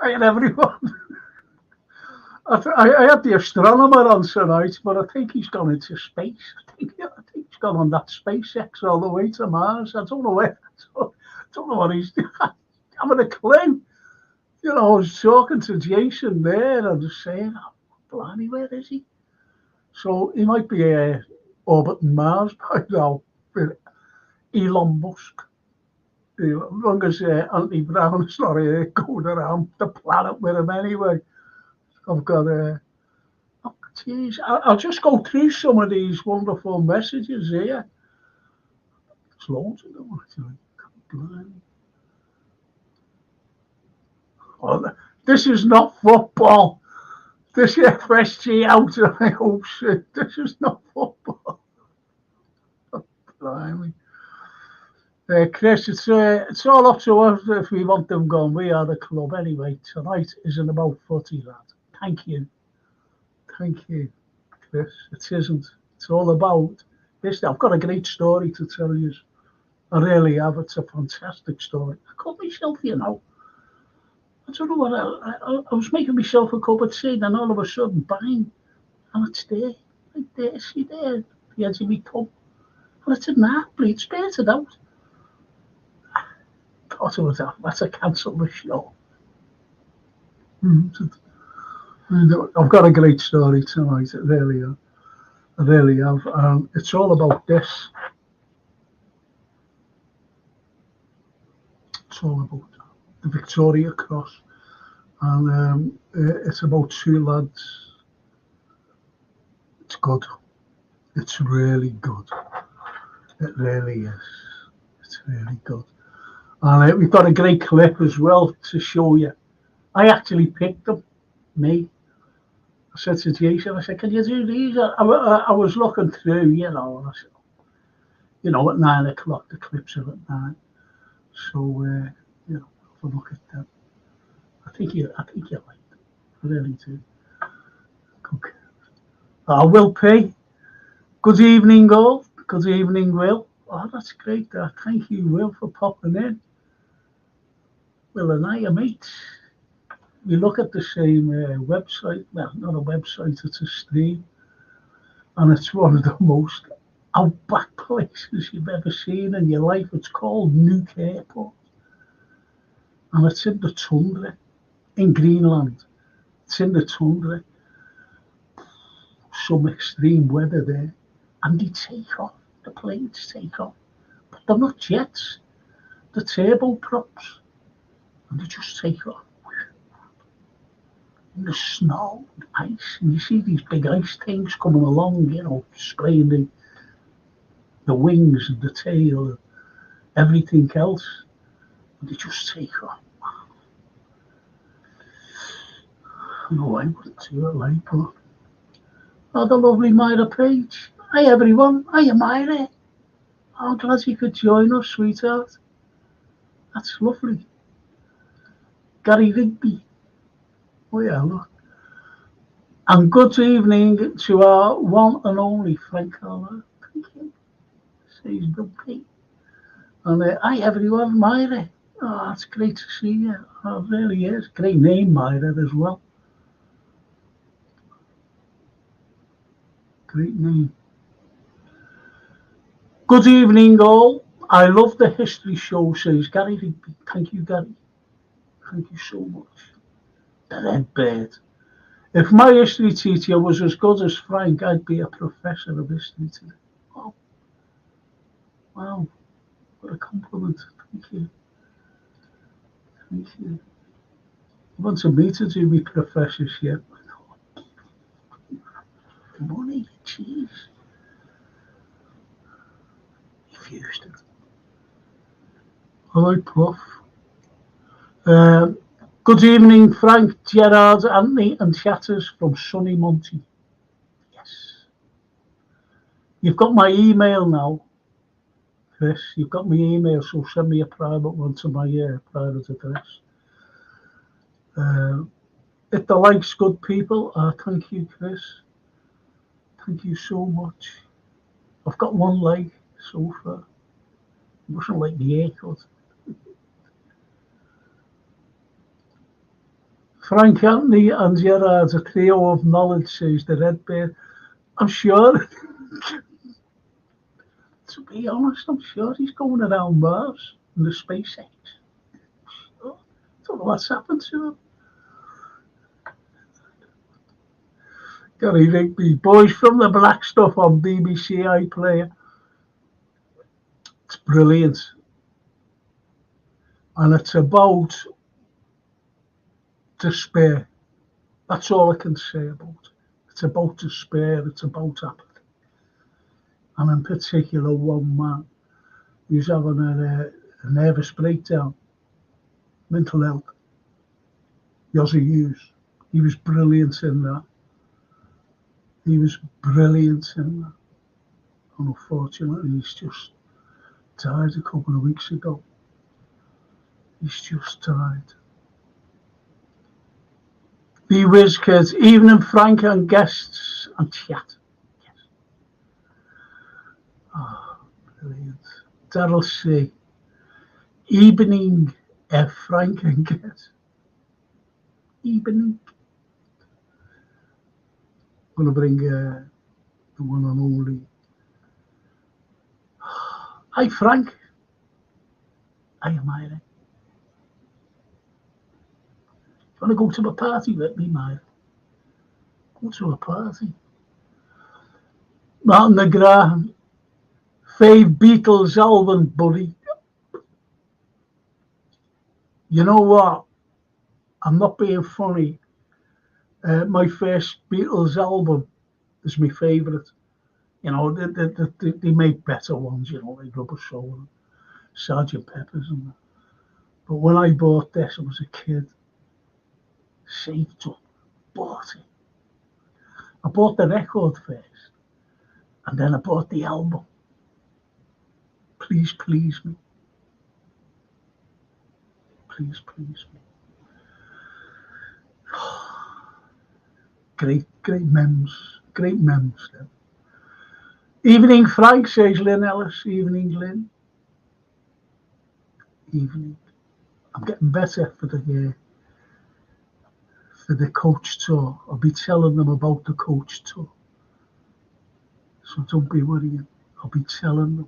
Hi, everyone. I had the astronomer on tonight, but I think he's gone into space. I think he's gone on that SpaceX all the way to Mars. I don't know where. I don't know what he's doing. I haven't a clue. I was talking to Jason there and just saying, oh, blimey, where is he? So he might be orbiting Mars by now with Elon Musk. As long as Anthony Brown is not going around the planet with him anyway. I've got oh, geez, I'll just go through some of these wonderful messages here. There's loads of them actually. Oh, this is not football. This is FSG out of my hope shit. This is not football. Blimey. Chris, it's all up to us if we want them gone. We are the club anyway. Tonight isn't about footy, lad. Thank you. Thank you, Chris. It isn't. It's all about this. I've got a great story to tell you. I really have. It's a fantastic story. I cut myself, I don't know what I was making myself a cup of tea, and all of a sudden, bang, and it's there. Right there, see there, the edge of my cup. And it's in that, bleed spurted out. Thought it was that. That's a cancel the show. I've got a great story tonight. I really have. It's all about this. It's all about the Victoria Cross, and it's about two lads. It's good. It's really good. It really is. It's really good. And we've got a great clip as well to show you. I actually picked them, me. I said to Jason, I said, can you do these? I was looking through, and I said, at 9 o'clock, the clips are at 9. So, have a look at them. I think you like them. I really do. Okay. Will P. Good evening, all. Good evening, Will. Oh, that's great. Thank you, Will, for popping in. Will and I are mates. We look at the same website. Well, not a website, it's a stream. And it's one of the most outback places you've ever seen in your life. It's called Nuuk Airport. And it's in the tundra, in Greenland. It's in the tundra. Some extreme weather there. And they take off. The planes take off. But they're not jets. They're turboprops. And they just take off. In the snow, ice, and you see these big ice things coming along, spraying the wings and the tail and everything else. And they just take off. No, I wouldn't do it like that. Oh, the lovely Myra Page. Hi, everyone. Hiya, Myra. Oh, glad you could join us, sweetheart. That's lovely. Gary Rigby. Oh, yeah, look. And good evening to our one and only Frank Carlyle. Thank you. Says Bill P. And hi, everyone. Myra. Oh, that's great to see you. Oh, it really is. Great name, Myra, as well. Great name. Good evening, all. I love the history show, says Gary Rigby. Thank you, Gary. Thank you so much. The Red Bird. If my history teacher was as good as Frank, I'd be a professor of history today. Oh, wow. What a compliment. Thank you. Thank you. You wanted me to do my professorship. Money, jeez. Refused it. All right, Prof. Good evening, Frank, Gerard, Anthony, and chatters from sunny Monty. Yes. You've got my email now, Chris. You've got my email, so send me a private one to my private address. If the like's good, people, thank you, Chris. Thank you so much. I've got one like so far. It wasn't like the haircut. Frank, Anthony and Gerard, a trio of knowledge, says the Red Bear. I'm sure, to be honest, I'm sure he's going around Mars in the SpaceX. I don't know what's happened to him. Gary Rigby, Boys from the Black Stuff on BBC iPlayer. It's brilliant. And it's about despair. That's all I can say about it. It's about despair, it's about apathy. And in particular, one man who's having a nervous breakdown, mental health. Yossi Hughes. He was brilliant in that. He was brilliant in that. And unfortunately, he's just died a couple of weeks ago. He's just died. The Whiz Kids, Evening Frank and guests and chat. Yes. Oh, brilliant. Daryl C. Evening Frank and guests. Evening. I'm going to bring the one and only. Hi, Frank. Hi, Myra. Want to go to a party with me, Myra? Go to a party. Martin McGrath, fave Beatles album, buddy. You know what? I'm not being funny. My first Beatles album is my favourite. You know, they make better ones, you know, like Rubber Soul and Sgt. Pepper's and that. But when I bought this, I was a kid. Saved up, bought it. I bought the record first, and then I bought the album. Please, please me. Please, please me. Great memes. Great memes then. Evening, Frank, says Lynn Ellis. Evening, Lynn. Evening. I'm getting better for the coach tour. I'll be telling them about the coach tour. So don't be worrying. I'll be telling them.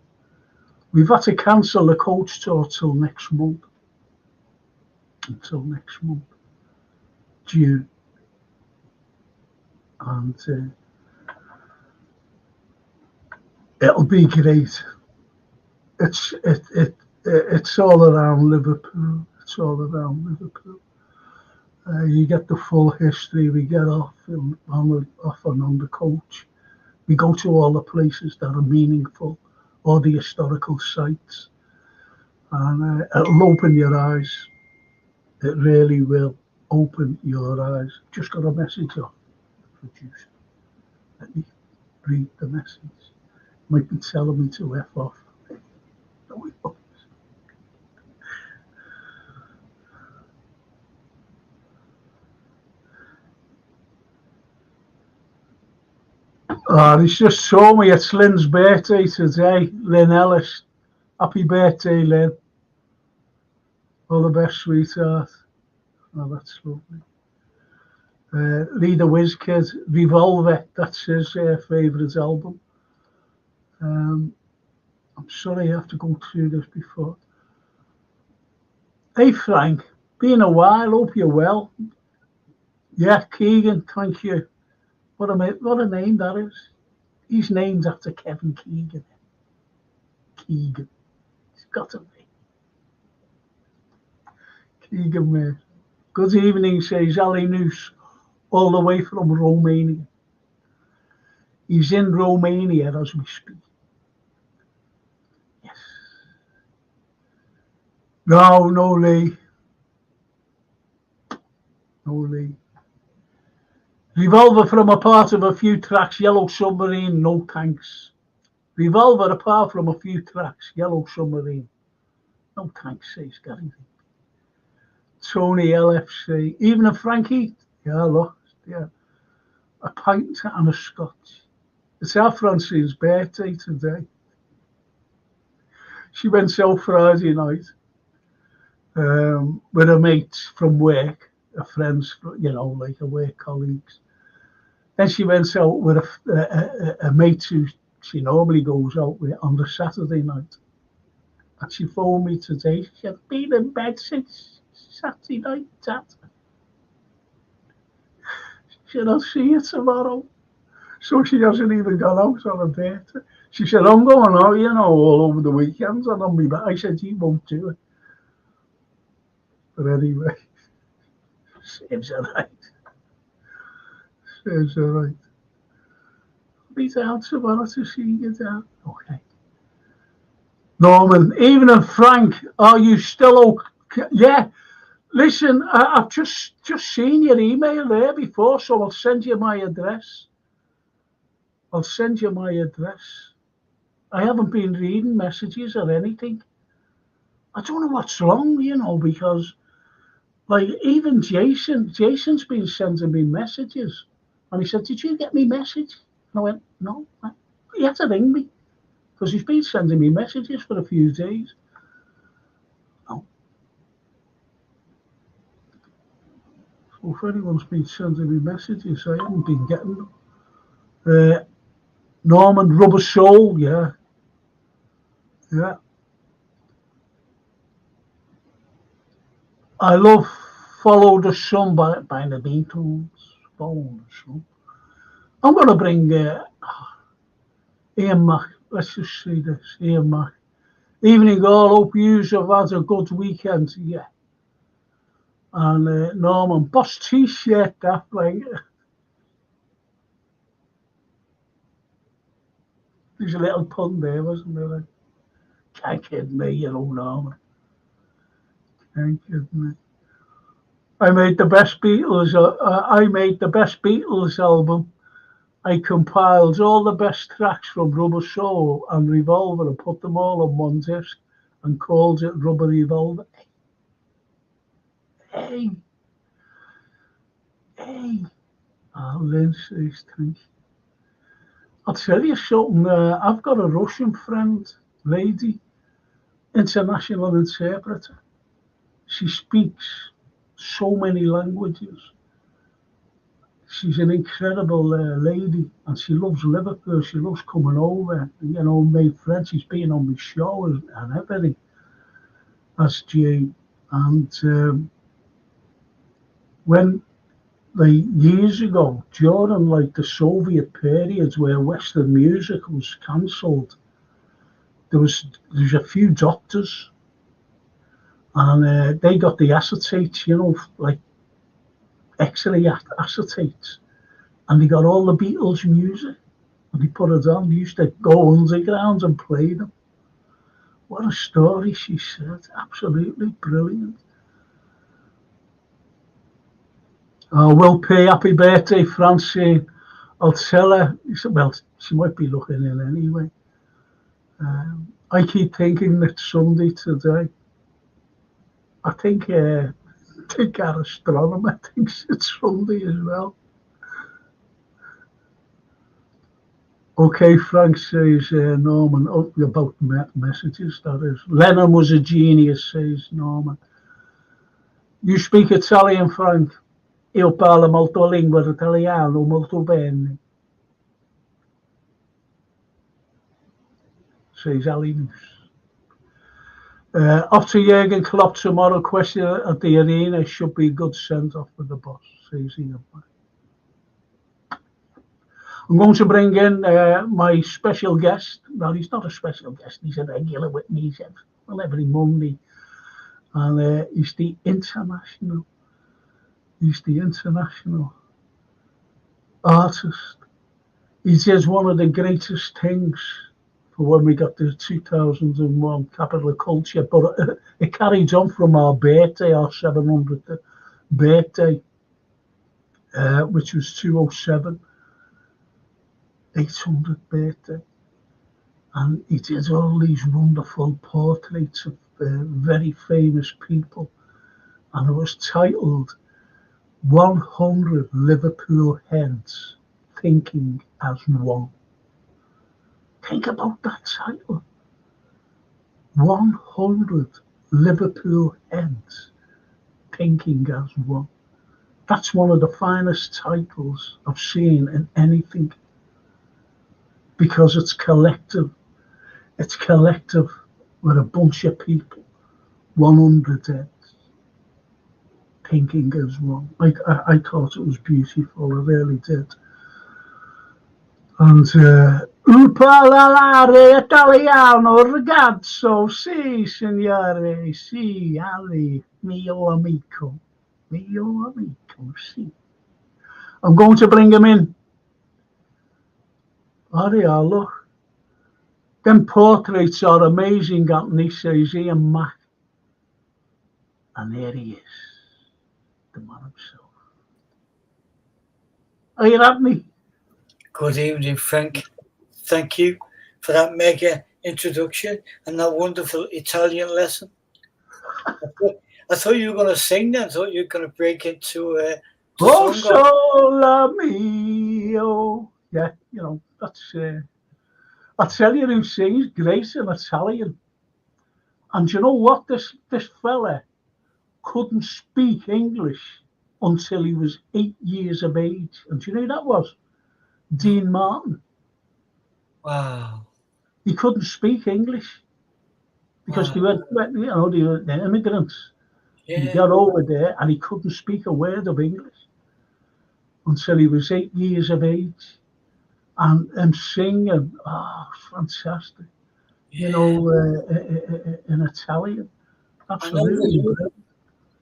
We've had to cancel the coach tour till next month. Until next month. June. And it'll be great. It's all around Liverpool. It's all around Liverpool. You get the full history. We get off and on the coach. We go to all the places that are meaningful, all the historical sites, and it'll open your eyes. It really will open your eyes. Just got a message off the producer. Let me read the message. Might be telling me to F off. No, he won't. Oh, he's just shown me it's Lynn's birthday today. Lynn Ellis. Happy birthday, Lynn. All the best, sweetheart. Oh, that's lovely. Leader Whiz Kid, Revolver, that's his favourite album. I'm sorry I have to go through this before. Hey Frank, been a while, hope you're well. Yeah, Keegan, thank you. What a name that is. He's named after Kevin Keegan. Keegan. He's got to be. Keegan, mate. Good evening, says Ali Noose, all the way from Romania. He's in Romania as we speak. Yes. No, Lee. No, Lee. Revolver from a part of a few tracks, Yellow Submarine, no thanks. Revolver apart from a few tracks, Yellow Submarine. No thanks, says Gary. Tony LFC. Even a Frankie? Yeah, look. Yeah. A pint and a scotch. It's our Francine's birthday today. She went out Friday night with her mates from work. her friends, you know, like her work colleagues. Then she went out with a mate who she normally goes out with on the Saturday night. And she phoned me today. She had been in bed since Saturday night, Dad. She said, I'll see you tomorrow. So she hasn't even gone out on her birthday. She said, I'm going out, you know, all over the weekends and on me back. I said, you won't do it. But anyway, serves her right. Serves her right. Be down tomorrow to see you, Dad. Okay. Norman, even and Frank, are you still okay? Yeah. Listen, I've just seen your email there before, so I'll send you my address. I'll send you my address. I haven't been reading messages or anything. I don't know what's wrong, you know, because like even Jason's been sending me messages. And he said, did you get me message? And I went, no. He had to ring me because he's been sending me messages for a few days. No. So if anyone's been sending me messages, I haven't been getting them. Norman, Rubber Soul, yeah. Yeah. I love Follow the Sun by the Beatles. Follow the Sun. I'm going to bring Ian Mac. Let's just see this. Ian Mac. Evening all. Hope you have had a good weekend. Yeah. And Norman, Boss T-shirt, that like. There's a little pun there, wasn't there? Like, can't kid me, you know, Norman. Can't kid me. I made the best Beatles album. I compiled all the best tracks from Rubber Soul and Revolver and put them all on one disc and called it Rubber Revolver. Hey. Oh, Lynn says thank you. I'll tell you something. I've got a Russian friend, lady, international interpreter. She speaks so many languages. She's an incredible lady, and she loves Liverpool. She loves coming over, you know, made friends. She's been on my show and everything. That's Jane. And when, like, years ago, during like the Soviet periods where Western music was cancelled, there's a few doctors, and they got the acetates, you know, like X-ray acetates, and they got all the Beatles music, and they put it on. They used to go underground and play them. What a story, she said. Absolutely brilliant. Will P, happy birthday, Francine. I'll tell her. Well, she might be looking in anyway. I keep thinking it's Sunday today. I think our astronomer thinks it's Sunday as well. Okay, Frank says, Norman, about messages, that is. Lennon was a genius, says Norman. You speak Italian, Frank? Io parlo molto lingua italiano, molto bene. Says Ali Moose. Off to Jurgen Klopp tomorrow. Question at the arena. Should be a good send-off for the boss, says Ian. I'm going to bring in my special guest. Well, he's not a special guest. He's a regular with me every Monday. And he's the international artist. He says one of the greatest things for when we got the 2001 Capital of Culture, but it carried on from our birthday, our 700th birthday, which was 207, 800th birthday. And he did all these wonderful portraits of very famous people. And it was titled 100 Liverpool Heads Thinking as One. Think about that title. 100 Liverpool Heads Thinking as One. That's one of the finest titles I've seen in anything, because it's collective. It's collective with a bunch of people, 100 heads, thinking as one. I thought it was beautiful, I really did. And un parlare italiano, ragazzo, sì, signore, sì, Ali, mio amico, sì. I'm going to bring him in. Oh, they are, look. Them portraits are amazing, Anthony, says Ian Mack. And there he is, the man himself. Are you Anthony? Good evening, Frank. Thank you for that mega introduction and that wonderful Italian lesson. I thought you were going to sing that. I thought you were going to break into Oh, sole mio. Yeah, you know, that's... I tell you who sings great in Italian. And you know what? This fella couldn't speak English until he was 8 years of age. And do you know who that was? Dean Martin. Wow. He couldn't speak English because they were immigrants. Yeah. He got over there and he couldn't speak a word of English until he was 8 years of age. And singing, fantastic. Yeah. You know, in Italian. Absolutely.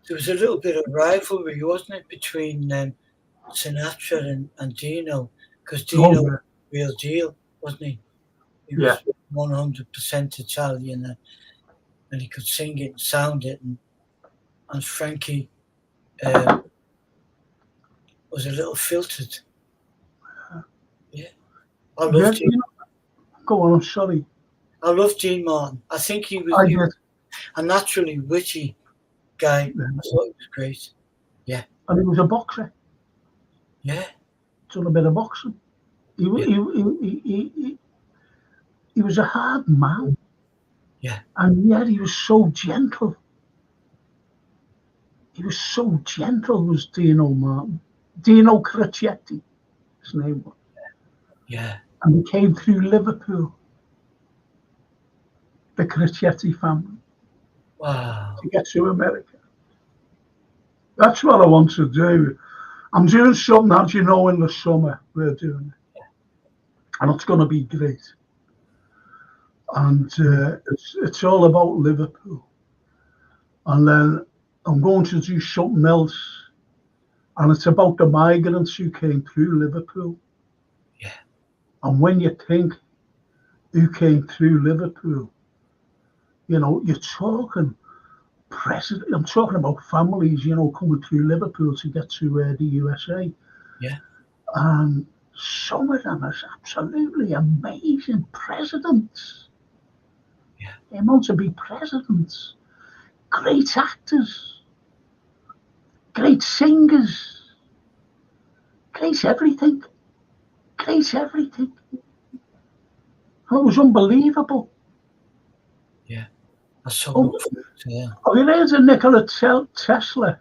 There was a little bit of rivalry, wasn't it, between Sinatra and Dino? Because Dino was the real deal, wasn't he? He was 100% Italian, and he could sing it and sound it. And Frankie was a little filtered. Yeah. I love Dean. Go on, I'm sorry. I love Dean Martin. I think he was a naturally witty guy. Yeah. I thought it was great. Yeah. And he was a boxer. Yeah. Done a bit of boxing. He was a hard man. Yeah. And yet he was so gentle. He was so gentle, was Dino Martin. Dino Crocchetti, his name was. Yeah. And he came through Liverpool. The Crocchetti family. Wow. To get to America. That's what I want to do. I'm doing something, as you know, in the summer. We're doing it. And it's going to be great. And it's all about Liverpool. And then I'm going to do something else. And it's about the migrants who came through Liverpool. Yeah. And when you think who came through Liverpool, you know, you're talking president. I'm talking about families, you know, coming through Liverpool to get to the USA. Yeah. And some of them are absolutely amazing presidents. Yeah. They want to be presidents. Great actors. Great singers. Great everything. Great everything. And it was unbelievable. Yeah. So yeah. Have you heard of Nikola Tesla?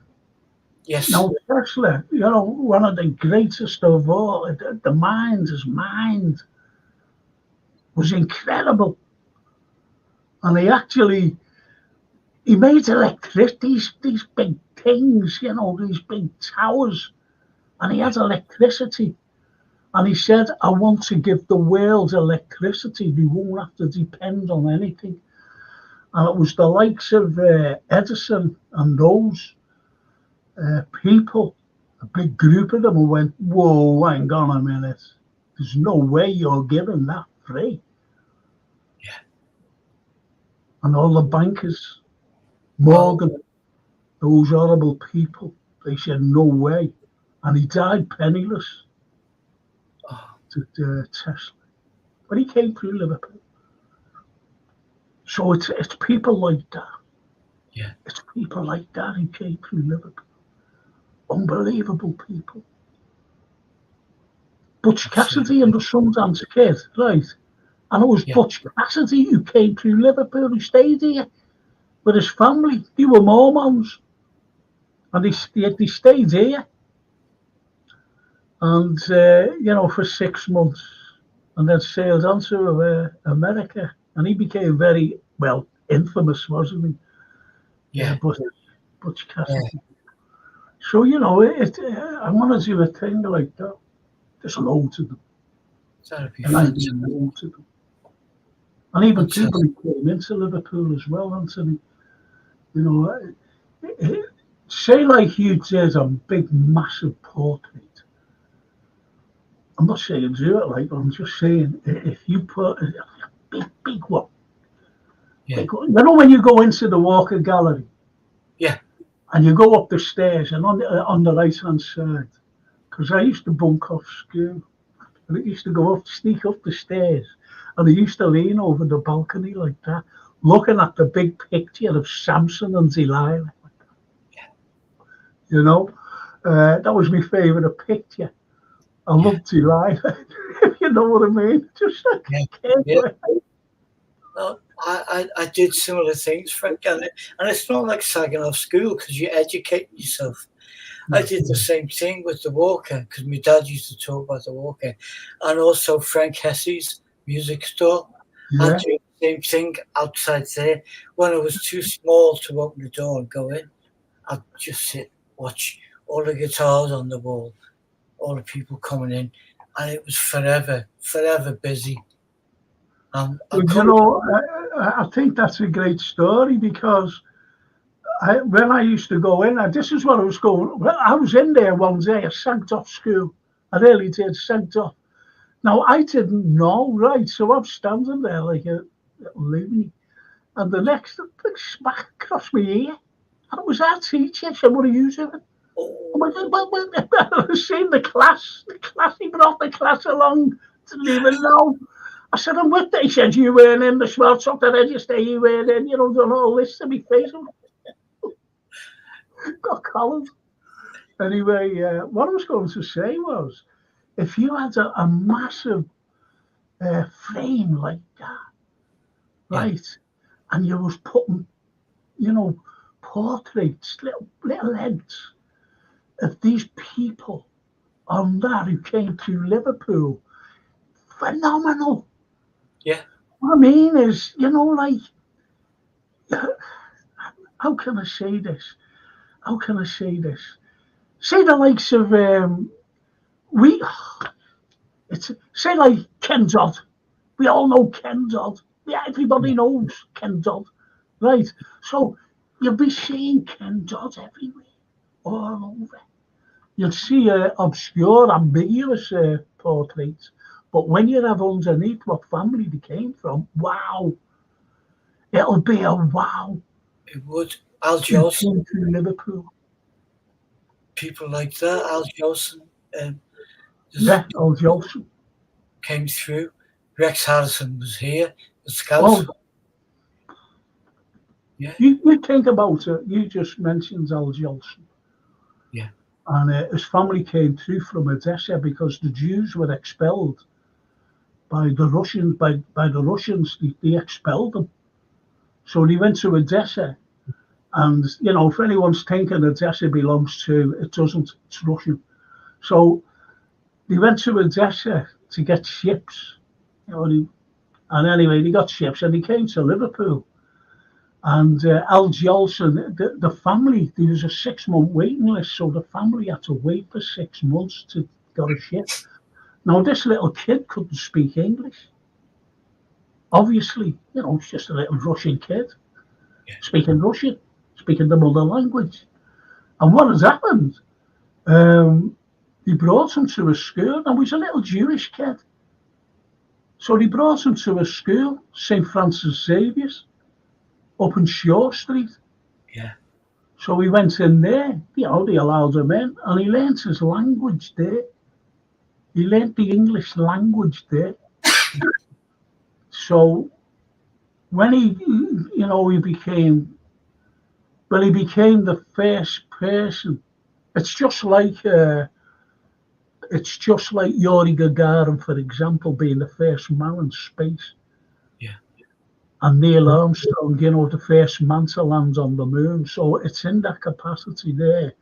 Yes. Now, Tesla, you know, one of the greatest of all, his mind was incredible. And he made electricity, these big things, you know, these big towers. And he had electricity. And he said, I want to give the world electricity. They won't have to depend on anything. And it was the likes of Edison and those people, a big group of them, who went, whoa, hang on a minute. There's no way you're giving that free. Yeah. And all the bankers, Morgan, those horrible people, they said, no way. And he died penniless to Tesla. But he came through Liverpool. So it's people like that. Yeah. It's people like that who came through Liverpool. Unbelievable people. Butch Cassidy and the Sundance Kid, right? And it was Butch Cassidy who came through Liverpool, who stayed here with his family. They were Mormons. And they stayed here. and for 6 months, and then sailed on to America, and he became very infamous, wasn't he? Yeah. Butch Cassidy. So I want to do a thing like that. There's loads of them. That'd be And I fantastic. do loads of them. And even people who came into Liverpool as well, Anthony. Say like you did a big, massive portrait. I'm not saying do it like, but I'm just saying if you put a big one. Yeah. When you go into the Walker Gallery. Yeah. And you go up the stairs, and on the right hand side, because I used to bunk off school, and I used to sneak up the stairs, and I used to lean over the balcony like that, looking at the big picture of Samson and Delilah. That was my favourite picture. I loved Delilah, if you know what I mean. Just like Well, I did similar things, Frank, and it's not like sagging off school because you educate yourself. I did the same thing with the Walker because my dad used to talk about the Walker, and also Frank Hesse's music store. I did the same thing outside there. When I was too small to open the door and go in, I'd just sit, watch all the guitars on the wall, all the people coming in, and it was forever busy. I think that's a great story because when I used to go in, this is what I was going. Well, I was in there one day. I sagged off school. I really did, sagged off. Now I didn't know, right? So I'm standing there like a little loony, and the next big smack across my ear, and it was our teacher. So what are you doing? I seen the class. He brought the class along. Didn't even know. I said, I'm with you. He said, you weren't in the smell top the register, you weren't in, done all this to me face. Got collared. Anyway, what I was going to say was, if you had a massive frame like that, right, and you was putting, portraits, little heads of these people on that who came to Liverpool, phenomenal. Yeah. What I mean is, like, how can I say this? Say the likes of say like Ken Dodd. We all know Ken Dodd. Yeah, everybody knows Ken Dodd, right? So you'll be seeing Ken Dodd everywhere, all over. You'll see obscure, ambiguous portraits, but when you have underneath what family they came from, wow, it'll be a wow. It would. Al Jolson. To Liverpool. People like that. Al Jolson. Al Jolson came through. Rex Harrison was here. The Scouts. Yeah. You think about it. You just mentioned Al Jolson. Yeah. And his family came through from Odessa because the Jews were expelled by the Russians. By the Russians, they expelled them. So they went to Odessa. And, if anyone's thinking Odessa belongs to, it doesn't, it's Russian. So they went to Odessa to get ships. And anyway, they got ships and they came to Liverpool. And Al Jolson, the family, there was a 6-month waiting list. So the family had to wait for 6 months to get a ship. Now, this little kid couldn't speak English. Obviously, it's just a little Russian kid speaking Russian. Speaking the mother language. And what has happened? He brought him to a school, and he's a little Jewish kid. So he brought him to a school, St. Francis Xavier's, up in Shaw Street. Yeah. So he went in there, they allowed him in, and he learnt his language there. He learnt the English language there. So when he became the first person. It's just like Yuri Gagarin, for example, being the first man in space. Yeah. And Neil Armstrong, the first man to land on the moon. So it's in that capacity there.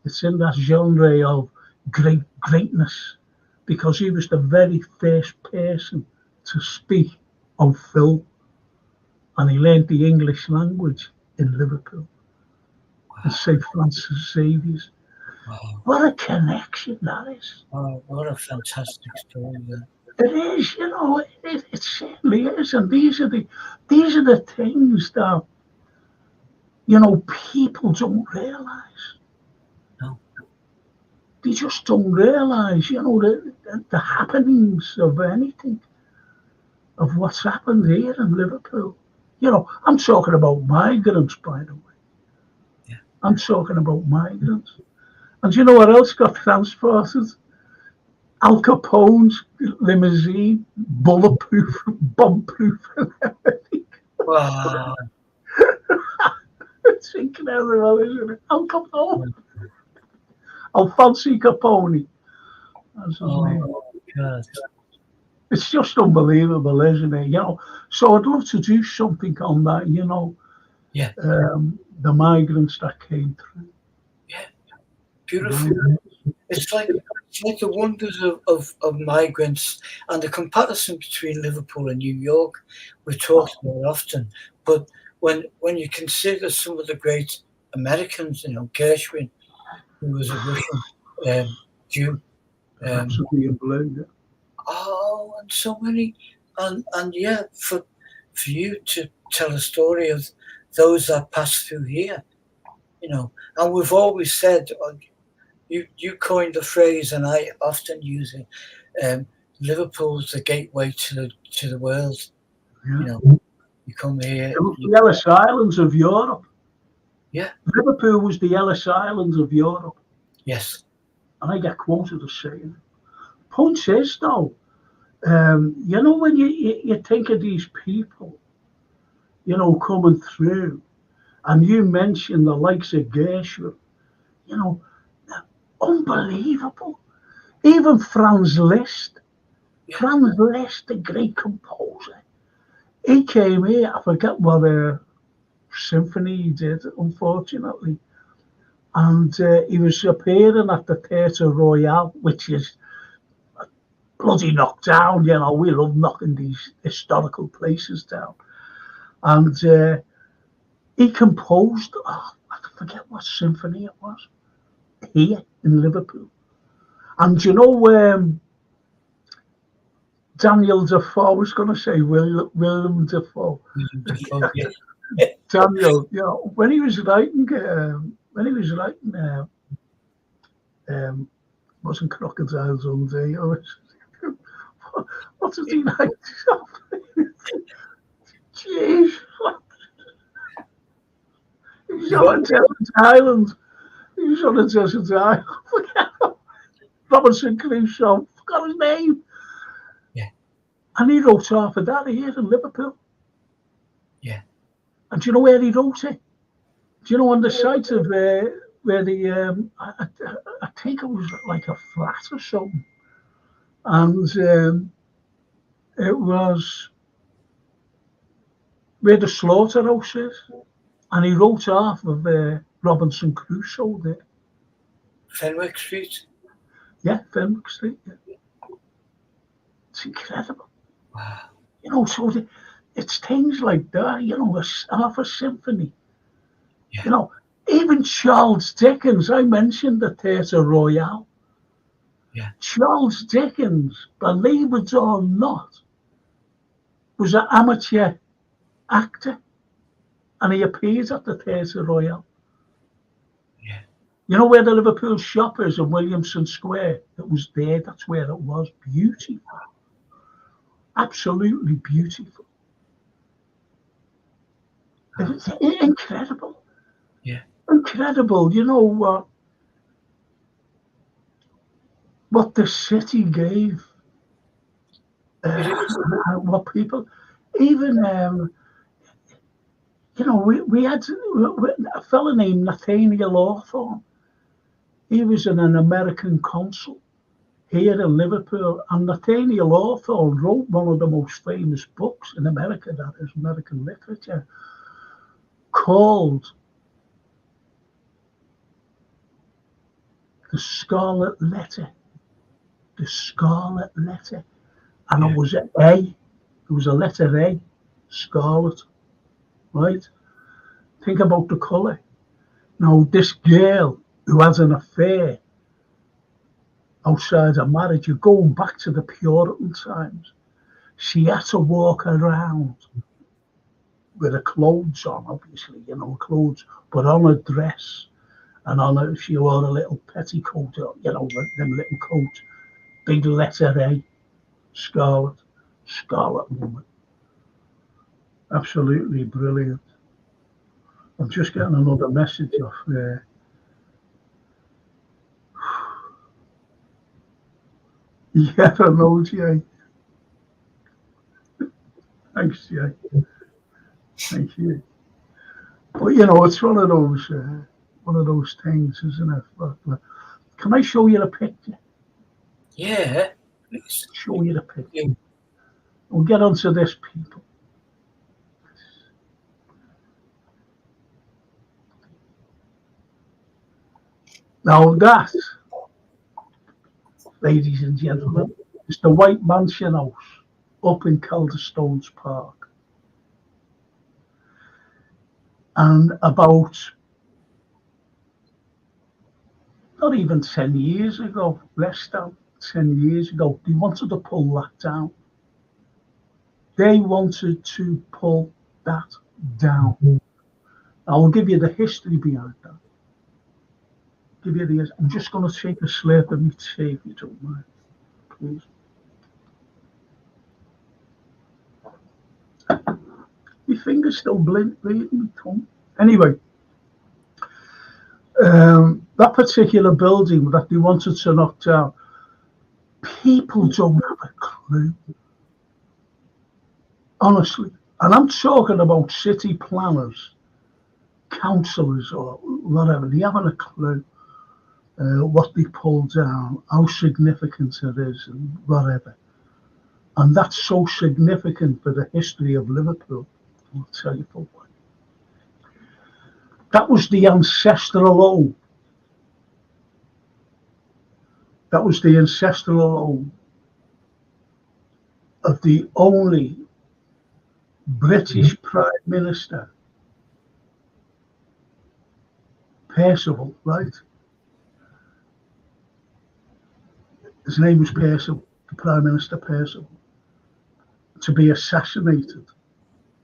It's in that genre of greatness, because he was the very first person to speak on film, and he learned the English language in Liverpool, in St. Francis Xavier's. Wow. What a connection that is. Oh, what a fantastic story. It is, it certainly is, and these are the things that people don't realise. No. They just don't realise, the happenings of anything, of what's happened here in Liverpool. I'm talking about migrants, by the way. Yeah. I'm talking about migrants. And do you know what else got transported? Al Capone's limousine, bulletproof, bomb-proof, and everything. Wow. It's incredible, isn't it? Al Capone. Alfonso Capone. That's his name. God. It's just unbelievable, isn't it? So I'd love to do something on that, Yeah. The migrants that came through. Yeah. Beautiful. It's like the wonders of migrants and the comparison between Liverpool and New York. We talk about often, but when you consider some of the great Americans, Gershwin, who was a Russian Jew, Absolutely in blue, yeah. oh, and so many, and yeah, for you to tell a story of those that passed through here, and we've always said. You coined the phrase, and I often use it. Liverpool's the gateway to the world. Yeah. You come here. It was the Ellis Islands of Europe. Yeah. Liverpool was the Ellis Islands of Europe. Yes. And I get quoted as saying it. Point is, though, when you think of these people, coming through, and you mention the likes of Gershwin, unbelievable. Even Franz Liszt, the great composer, he came here. I forget what symphony he did, unfortunately. And he was appearing at the Theatre Royal, which is bloody knocked down. We love knocking these historical places down. And he composed, I forget what symphony it was, here in Liverpool. And Daniel Defoe, I was going to say William Defoe. Yeah. Daniel, when he was writing, wasn't Crocodiles all day. What did he like? Jeez. He was on a desert island. Robinson Crusoe, forgot his name. Yeah. And he wrote half of that here in Liverpool. Yeah. And do you know where he wrote it? Do you know on the site of where the I think it was like a flat or something, and it was where the slaughterhouse is, and he wrote half of Robinson Crusoe there. Fenwick Street. Yeah, Fenwick Street. Yeah. It's incredible. Wow. So it's things like that. Half a symphony. Yeah. Even Charles Dickens. I mentioned the Theatre Royal. Yeah. Charles Dickens, believe it or not, was an amateur actor, and he appeared at the Theatre Royal. Yeah. You know where the Liverpool shop is in Williamson Square? It was there. That's where it was. Beautiful. Absolutely beautiful. It's incredible. Yeah. Incredible. What the city gave. What people, even we had a fellow named Nathaniel Hawthorne. He was an American consul here in Liverpool, and Nathaniel Hawthorne wrote one of the most famous books in America, that is American literature, called the scarlet letter. The scarlet letter. And it was an A. It was a letter A. Scarlet. Right? Think about the colour. Now, this girl who has an affair outside her marriage, you're going back to the Puritan times. She had to walk around with her clothes on, obviously, clothes, but on her dress. And on her, she wore a little petticoat, them little coats. Big letter A, scarlet woman. Absolutely brilliant. I'm just getting another message off there. Yeah, I know, Jay. Thanks, Jay. Thank you. But it's one of those things, isn't it? But, can I show you the picture? Yeah. Please. Show you the picture. We'll get onto this, people. Now that, ladies and gentlemen, is the White Mansion House up in Calderstones Park. And about, not even 10 years ago, less than 10 years ago, they wanted to pull that down. They wanted to pull that down. I'll give you the history behind that. I'm just going to take a slurp of my tea, if you don't mind, please. My finger's still bleeding my tongue. Anyway, that particular building that they wanted to knock down, people don't have a clue. Honestly. And I'm talking about city planners, councillors, or whatever. They haven't a clue what they pulled down, how significant it is, and whatever. And that's so significant for the history of Liverpool. I'll tell you for what. That was the ancestral home. That was the ancestral home of the only British Prime Minister, Percival, right? His name was Percival, the Prime Minister Percival, to be assassinated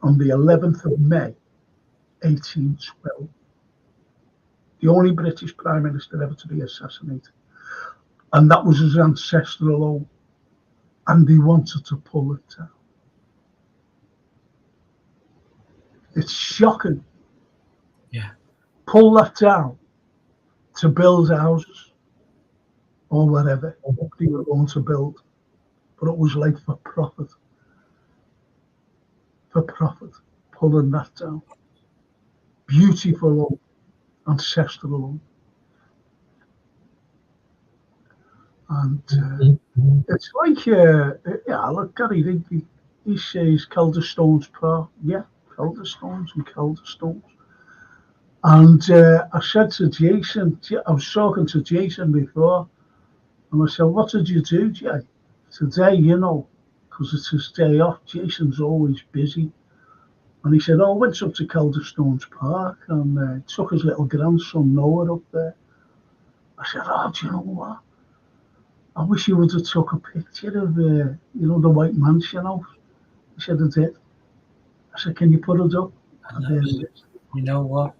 on the 11th of May, 1812. The only British Prime Minister ever to be assassinated. And that was his ancestral home. And they wanted to pull it down. It's shocking. Yeah. Pull that down to build houses or whatever they were going to build. But it was like for profit. For profit, pulling that down. Beautiful home, ancestral home. And it's like, look, Gary, he says Calderstones Park. Yeah, Calderstones and Calderstones. And I said to Jason, I was talking to Jason before, and I said, what did you do, Jay? Today, because it's his day off, Jason's always busy. And he said, I went up to Calderstones Park and took his little grandson Noah up there. I said, do you know what? I wish you would have took a picture of, the White Mansion House. He said, I did. I said, can you put it up? And there it is. You know what?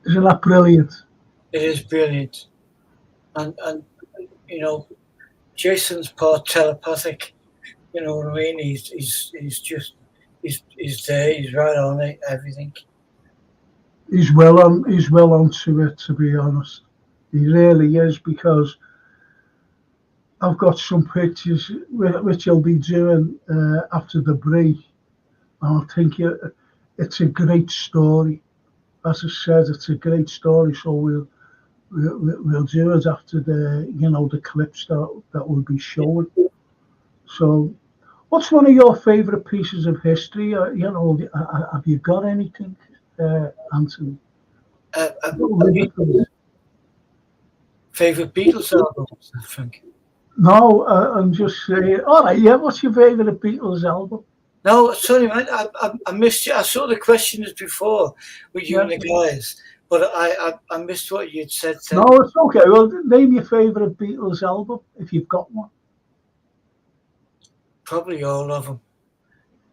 Isn't that brilliant? It is brilliant. And Jason's part telepathic. You know what I mean? He's there. He's right on it. Everything. He's well onto it, to be honest. He really is, because I've got some pictures which I'll be doing after the break, and I think it's a great story. As I said, it's a great story. So we'll do it after the clips that will be shown. So, what's one of your favourite pieces of history? Have you got anything, Anthony? Favourite Beatles album, Frank? No, I'm just saying. All right, yeah. What's your favourite Beatles album? No, sorry, man. I missed you. I saw the questions before with you Yeah. and the guys, but I missed what you'd said No, then. it's okay. Well, name your favourite Beatles album if you've got one. Probably all of them.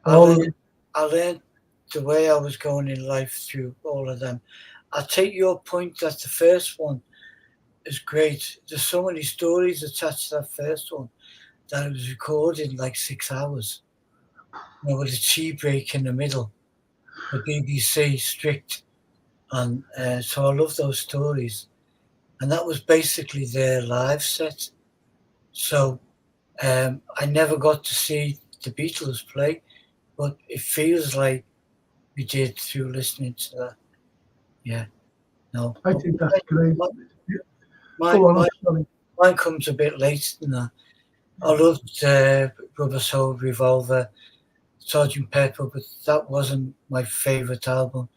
All of them. I learned the way I was going in life through all of them. I take your point that the first one is great. There's so many stories attached to that first one that it was recorded in like 6 hours. You know, with a tea break in the middle, the BBC strict, and so I love those stories. And that was basically their live set. So I never got to see the Beatles play, but it feels like we did through listening to that. Yeah, no. I think that's great. Mine, Go on, mine, I'm sorry. mine comes a bit later than that. I loved Rubber Soul Revolver, Sergeant Pepper, but that wasn't my favourite album.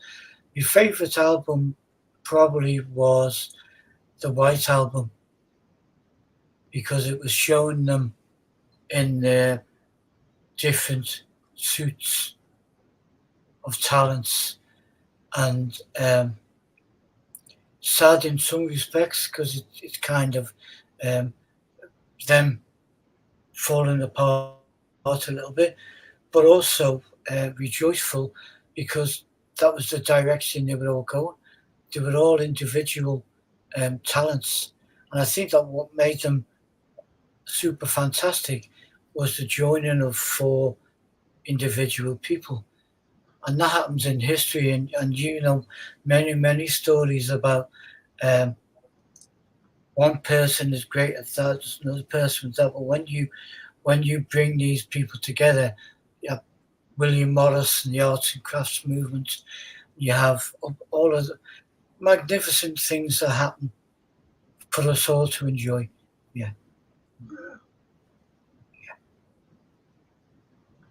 My favourite album probably was the White Album because it was showing them in their different suits of talents, and sad in some respects because it's kind of um, them falling apart a little bit, but also rejoiceful because that was the direction they were all going. They were all individual talents, and I think that what made them super fantastic was the joining of four individual people. And that happens in history, and you know many stories about um, one person is great at that, another person at that. But when you bring these people together, you have William Morris and the arts and crafts movement. You have all of the magnificent things that happen for us all to enjoy. Yeah.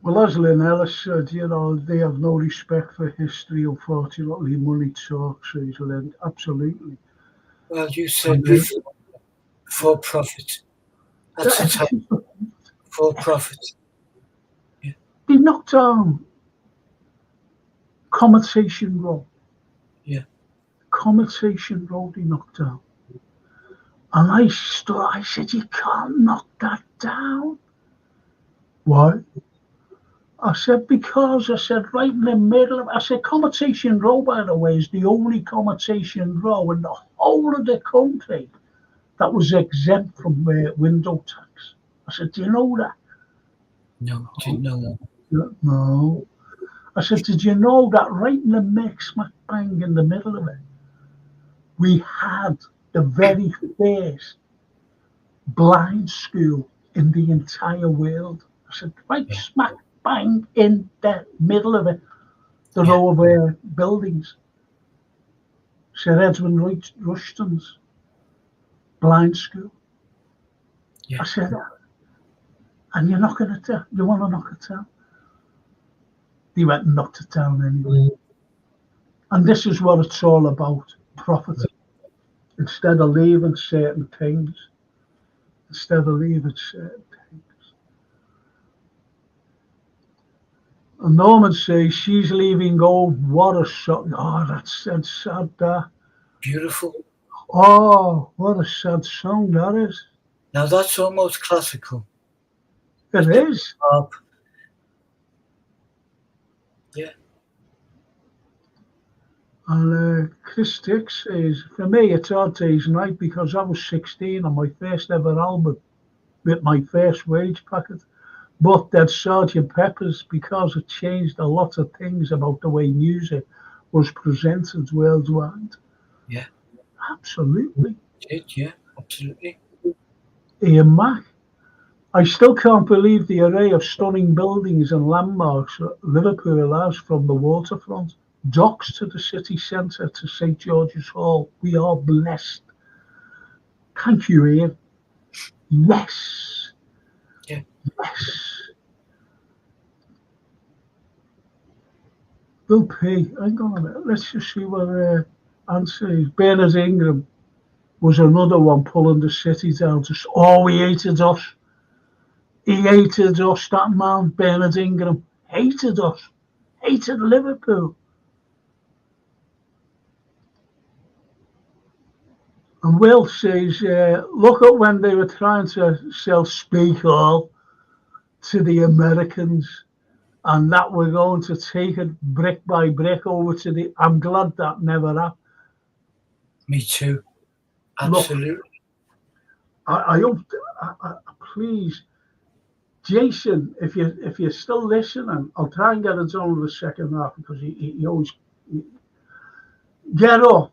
Well, as Lynn Ellis said, you know, they have no respect for history. Unfortunately, money talks, says Lynn. Absolutely. Well, you said And then, before profit. That's the type for profit. Yeah. they knocked down Commutation Row. Yeah. Commutation Row, they knocked down. And I said, you can't knock that down. Why? I said, because I said, right in the middle of, I said, Commutation Row, by the way, is the only Commutation Row in the whole of the country that was exempt from window tax. I said, do you know that? No, didn't know that. No. I said, did you know that right in the mix, smack bang in the middle of it, we had the very first blind school in the entire world? I said, right smack bang in the middle of it, the row of buildings. Sir Edwin Rushton's blind school. Yeah. I said, and you're not going to tell? You want to knock it down? He went and knocked it down anyway. And this is what it's all about, profit. Instead of leaving certain things, And Norman says she's leaving gold. What a shot. Oh, that's sad, that. Beautiful. Oh, what a sad song that is. Now that's almost classical. It is. Yeah. And Chris Dix says, for me, it's Hard Day's Night because I was 16 on my first ever album with my first wage packet. But that Sgt. Pepper's because it changed a lot of things about the way music was presented worldwide. Yeah. Absolutely. Yeah, absolutely. Ian Mack. I still can't believe the array of stunning buildings and landmarks that Liverpool has, from the waterfront, docks to the city centre to St George's Hall. We are blessed. Thank you, Ian. Yes. Yeah. Yes. Bill P. Hang on a minute. Let's just see what answer is. Bernard Ingram. was another one pulling the city down. Just, oh, he hated us. He hated us, that man, Bernard Ingram. Hated us. Hated Liverpool. And Will says, look at when they were trying to sell Speakhall to the Americans, and that we're going to take it brick by brick over to the... I'm glad that never happened. Me too. Absolutely. Look, I hope, please, Jason, if you're still listening, I'll try and get it on in the second half, because he always... Get up.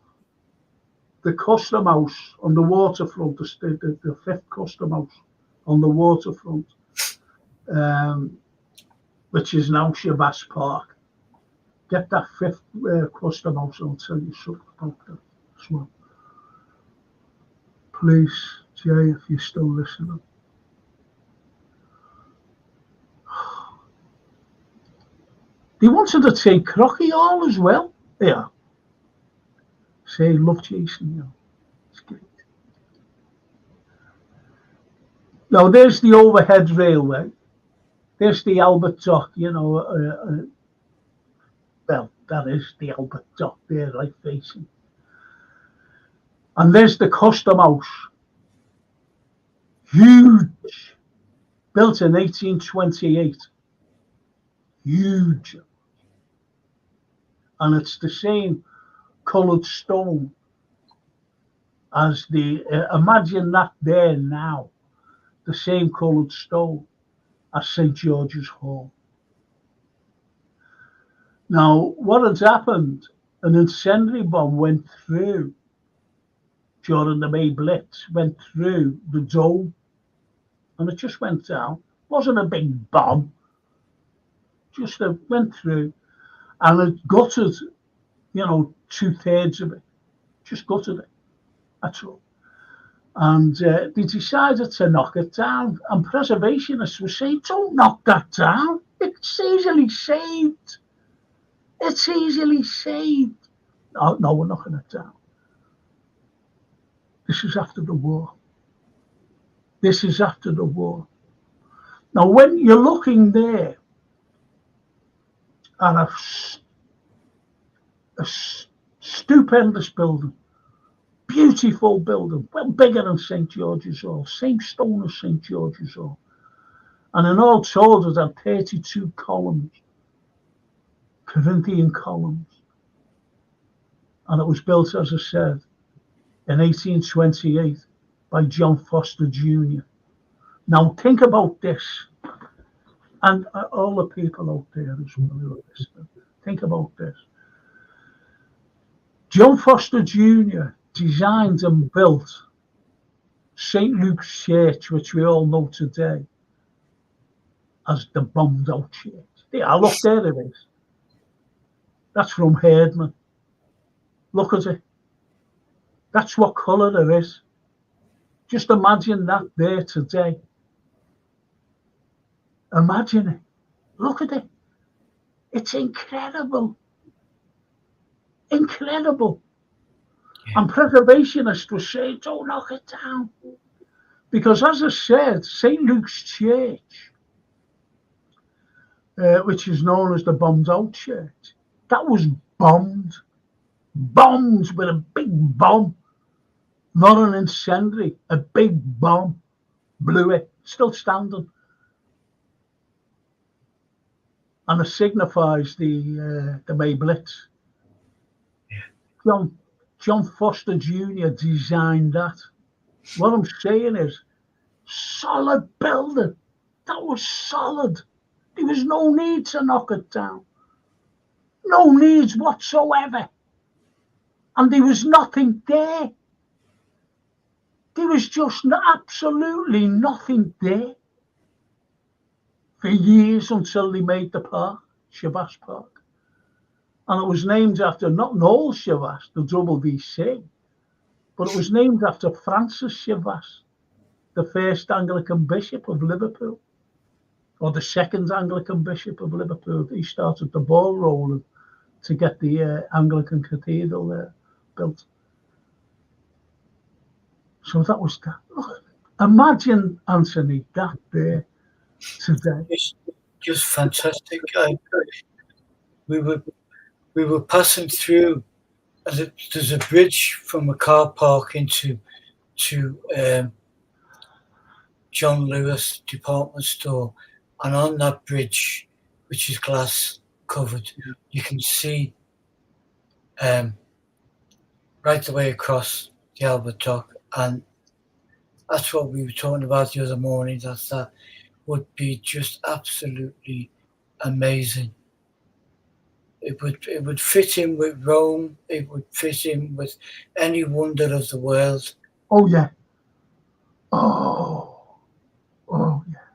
The custom house on the waterfront, the fifth custom house on the waterfront, which is now Shabazz Park. Get that fifth custom house, and I'll tell you something about that as well. Please, Jay, if you're still listening. They wanted to take Crocky Hall as well. Yeah. Say, love Jason, you know. It's great. Now, there's the overhead railway. There's the Albert Dock, you know. Well, that is the Albert Dock there, right facing. And there's the Custom House. Huge. Built in 1828. Huge. And it's the same coloured stone as the, imagine that there now, the same coloured stone as St. George's Hall. Now, what had happened, an incendiary bomb went through during the May Blitz, went through the dome, and it just went down. It wasn't a big bomb, just went through, and it gutted, you know, 2/3 of it, just gutted it, that's all. And they decided to knock it down, and preservationists were saying, don't knock that down, it's easily saved. It's easily saved. Oh, no, we're knocking it down. This is after the war. This is after the war. Now, when you're looking there at a stupendous building, beautiful building, well bigger than St. George's Hall, same stone as St. George's Hall. And in all told, it had 32 columns, Corinthian columns. And it was built, as I said, in 1828 by John Foster Jr. Now think about this, and all the people out there as well who are listening, think about this. John Foster Jr. designed and built St. Luke's Church, which we all know today as the bombed out church. Yeah, look, there it is. That's from Herdman. Look at it. That's what colour it is. Just imagine that there today. Imagine it. Look at it. It's incredible. Incredible. Yeah. And preservationists were saying, don't knock it down. Because as I said, St. Luke's Church, which is known as the bombed out church, that was bombed. Bombed with a big bomb. Not an incendiary, a big bomb. Blew it. Still standing. And it signifies the May Blitz. Yeah. John Foster Jr. designed that. What I'm saying is, solid building. That was solid. There was no need to knock it down. No needs whatsoever. And there was nothing there. There was just absolutely nothing there for years until they made the park, Shabazz Park. And it was named after not Noel Shabazz, the WBC, but it was named after Francis Shabazz, the first Anglican bishop of Liverpool, or the second Anglican bishop of Liverpool. He started the ball rolling to get the Anglican cathedral built. So that was that. Look, imagine, Anthony, that there today. It's just fantastic. We were we were passing through. There's a bridge from a car park into to John Lewis department store, and on that bridge, which is glass covered, you can see right the way across the Albert Dock, and that's what we were talking about the other morning. That would be just absolutely amazing. It would fit in with Rome. It would fit in with any wonder of the world. Oh yeah. Oh, oh yeah.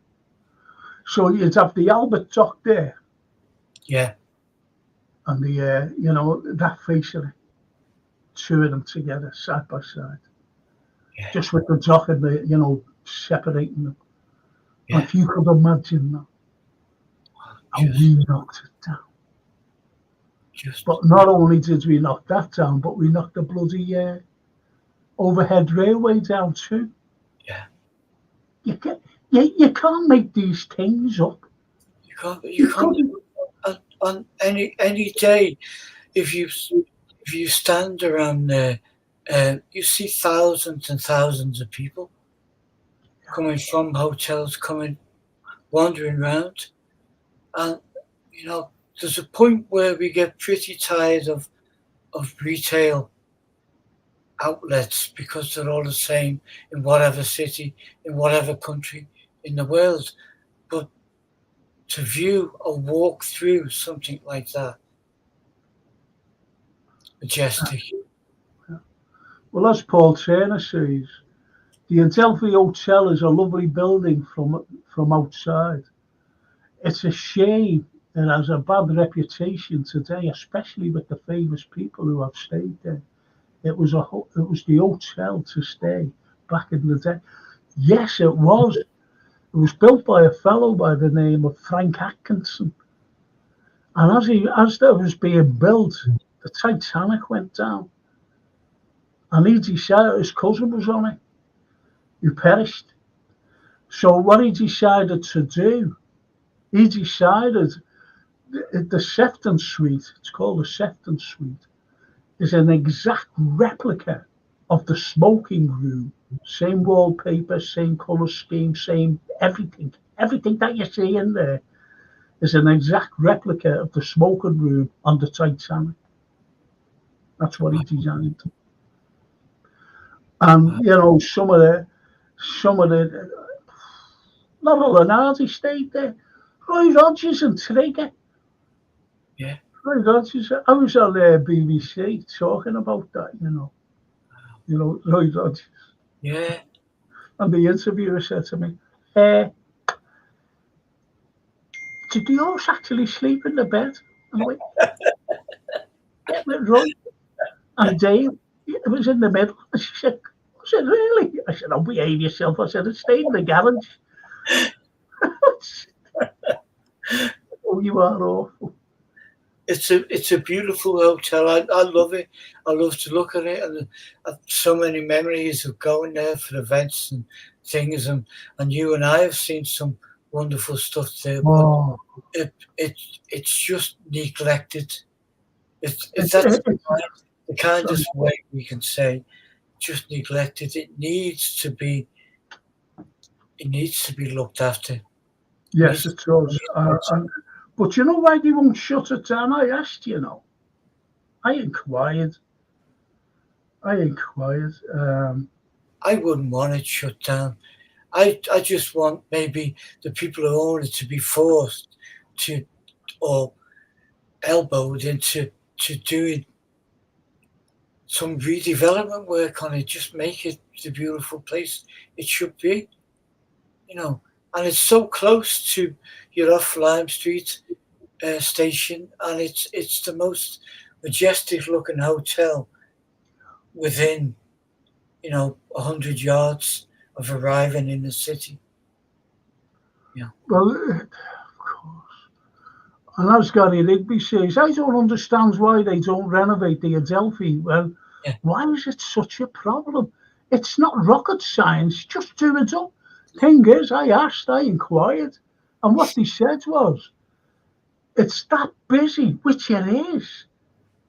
So you'd have the Albert Dock there, Yeah, and the that facing it, two of them together side by side, yeah, just with the dock and the separating them. yeah. If you could imagine that, and we knocked it down. But not only did we knock that down, but we knocked the bloody overhead railway down too. Yeah. You can't make these things up. You can't on any day. If you stand around there, you see thousands and thousands of people coming from hotels, wandering around, and there's a point where we get pretty tired of retail outlets because they're all the same in whatever city, in whatever country in the world. But to view or walk through something like that, majestic. Well, as Paul Turner says, the Adelphi Hotel is a lovely building from outside. It's a shame it has a bad reputation today, especially with the famous people who have stayed there. It was the hotel to stay back in the day. Yes, it was. It was built by a fellow by the name of Frank Atkinson. And as that was being built, the Titanic went down. And he decided his cousin was on it, who perished. So what he decided to do, he decided the Sefton Suite, it's called the Sefton Suite, is an exact replica of the smoking room. Same wallpaper, same colour scheme, same everything. Everything that you see in there is an exact replica of the smoking room on the Titanic. That's what he designed. And some of the not all the Nazis stayed there. Roy Rogers and Trigger. Yeah. Roy Rogers. I was on BBC talking about that. Roy Rogers. Yeah. And the interviewer said to me, did the horse actually sleep in the bed? And I went, yeah, with Roy. And Dave, it was in the middle. And she said, I said, really? I said, oh, behave yourself. I said, it stayed in the garage. Oh, you are awful. It's a beautiful hotel. I love it. I love to look at it, and I have so many memories of going there for events and things. And you and I have seen some wonderful stuff there. Oh. But it's just neglected. That's the kindest way we can say, just neglected. It needs to be looked after. Yes, it does. But you know why they won't shut it down? I asked, I inquired. I wouldn't want it shut down. I just want maybe the people who own it to be forced to, or elbowed into doing some redevelopment work on it. Just make it the beautiful place it should be, And it's so close to your off Lime Street station, and it's the most majestic looking hotel within 100 yards of arriving in the city. Yeah. Well, of course. And as Gary Rigby says, I don't understand why they don't renovate the Adelphi. Well, Why is it such a problem? It's not rocket science. Just do it up. Thing is, I inquired, and what they said was, it's that busy, which it is,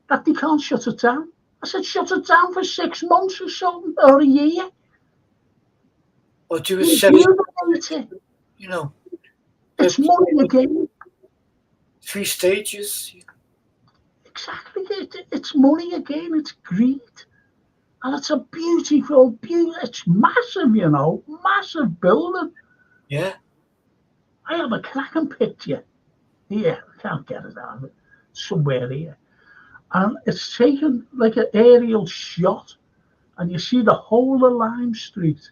that they can't shut it down. I said, shut it down for 6 months or something, or a year. Or do a seven, you know. It's money again. 3 stages. Exactly. It's money again. It's greed. And it's a beautiful, it's massive, you know, massive building. Yeah. I have a cracking picture here. I can't get it out of it. Somewhere here. And it's taken like an aerial shot. And you see the whole of Lime Street.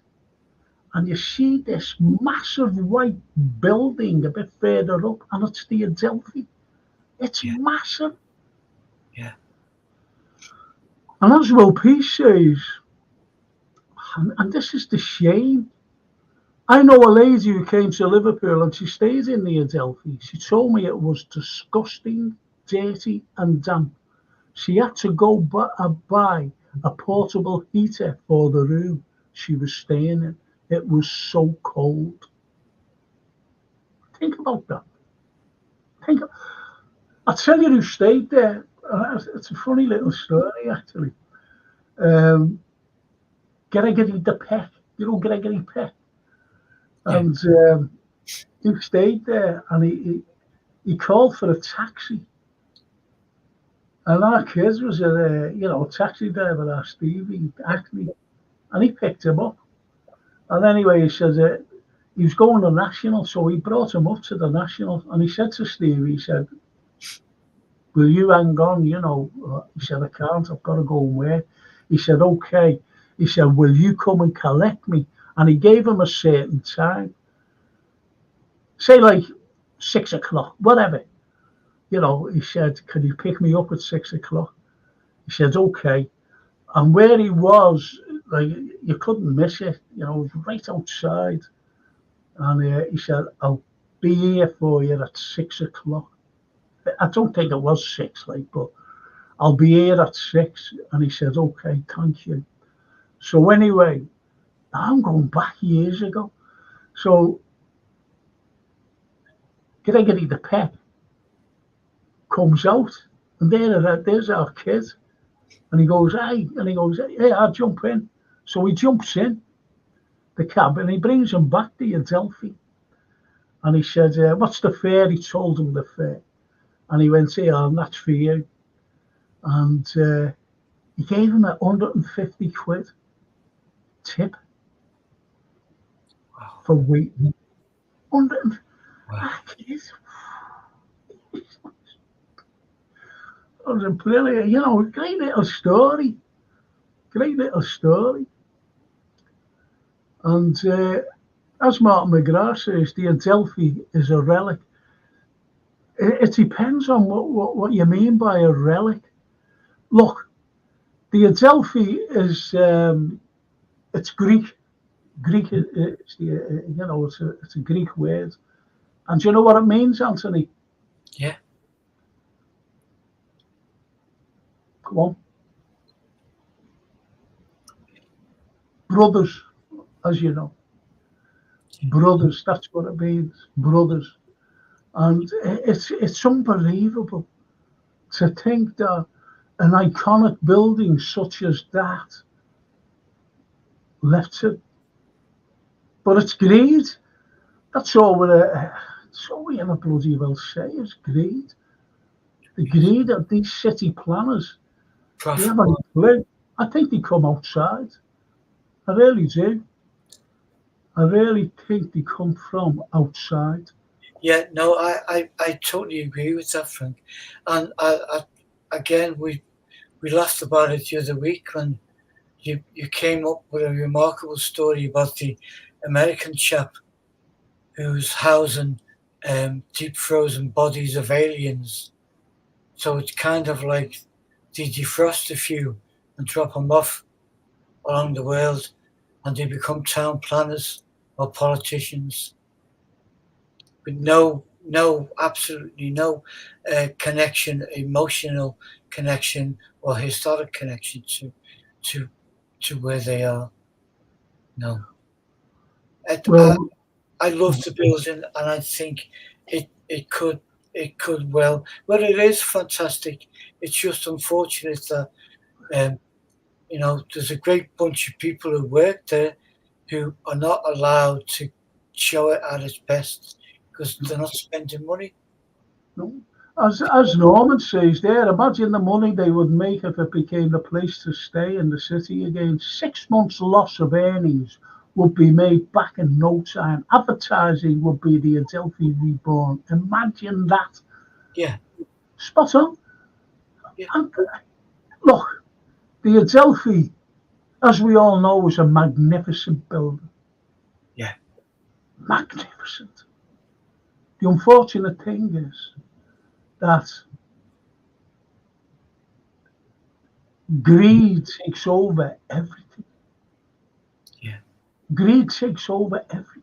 And you see this massive white building a bit further up. And it's the Adelphi. It's massive. Yeah. And as well, Peace says, and this is the shame. I know a lady who came to Liverpool and she stayed in the Adelphi. She told me it was disgusting, dirty, and damp. She had to go buy a portable heater for the room she was staying in. It was so cold. Think about that. I'll tell you who stayed there. It's a funny little story, actually. Gregory the Peck. You know Gregory Peck? And he stayed there, and he called for a taxi. And our kids was a taxi driver, our Stevie, actually, and he picked him up. And anyway, he said he was going to National, so he brought him up to the National, and he said to Stevie, he said, will you hang on, you know? He said, I can't, I've got to go and work. He said, okay. He said, will you come and collect me? And he gave him a certain time. Say like 6 o'clock, whatever. You know, he said, can you pick me up at 6 o'clock? He said, okay. And where he was, like, you couldn't miss it. You know, it was right outside. And he said, I'll be here for you at 6 o'clock. I don't think it was 6, like, but I'll be here at 6. And he said, okay, thank you. So anyway, I'm going back years ago. So Gregory the Peck comes out, and there's our kid. And he goes, hey, I'll jump in. So he jumps in the cab, and he brings him back to Adelphi. And he said, what's the fare? He told him the fare. And he went, yeah, and that's for you. And he gave him 150 quid tip for waiting. 100. Wow. It was brilliant, you know, great little story. And as Martin McGrath says, the Adelphi is a relic. It depends on what you mean by a relic. Look, the Adelphi is it's Greek. It's it's a Greek word. And do you know what it means, Anthony? Yeah. Come on. Brothers, as you know. Brothers, that's what it means. Brothers. And it's unbelievable to think that an iconic building such as that left it. But it's greed. That's all we ever bloody well say is greed. The greed of these city planners. They haven't a clue. I think they come outside. I really do. I really think they come from outside. Yeah, no, I totally agree with that, Frank. And again, we laughed about it the other week when you came up with a remarkable story about the American chap who's housing deep frozen bodies of aliens. So it's kind of like they defrost a few and drop them off along the world, and they become town planners or politicians with absolutely no connection, emotional connection or historic connection to where they are. No. Well, I love the building, and I think it could well. Well, it is fantastic. It's just unfortunate that there's a great bunch of people who work there who are not allowed to show it at its best because they're not spending money. no. As Norman says there, imagine the money they would make if it became the place to stay in the city again. 6 months loss of earnings would be made back in no time. Advertising would be the Adelphi reborn. Imagine that. Yeah. Spot on. Yeah. And, look, the Adelphi, as we all know, is a magnificent building. Yeah. Magnificent. The unfortunate thing is that greed takes over everything. Yeah. Greed takes over everything.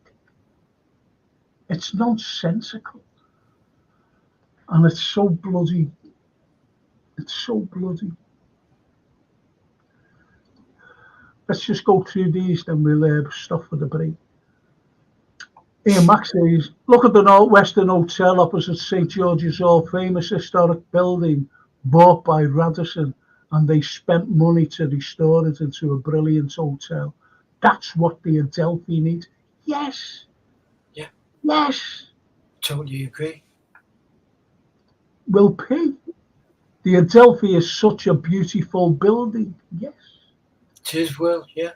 It's nonsensical. And it's so bloody. It's so bloody. Let's just go through these, then we'll stop for the break. Ian Max says, look at the Western Hotel opposite St. George's Hall, famous historic building bought by Radisson, and they spent money to restore it into a brilliant hotel. That's what the Adelphi needs. Yes. Yeah. Yes. Totally agree. Will P. The Adelphi is such a beautiful building. Yes. It is, well, yeah.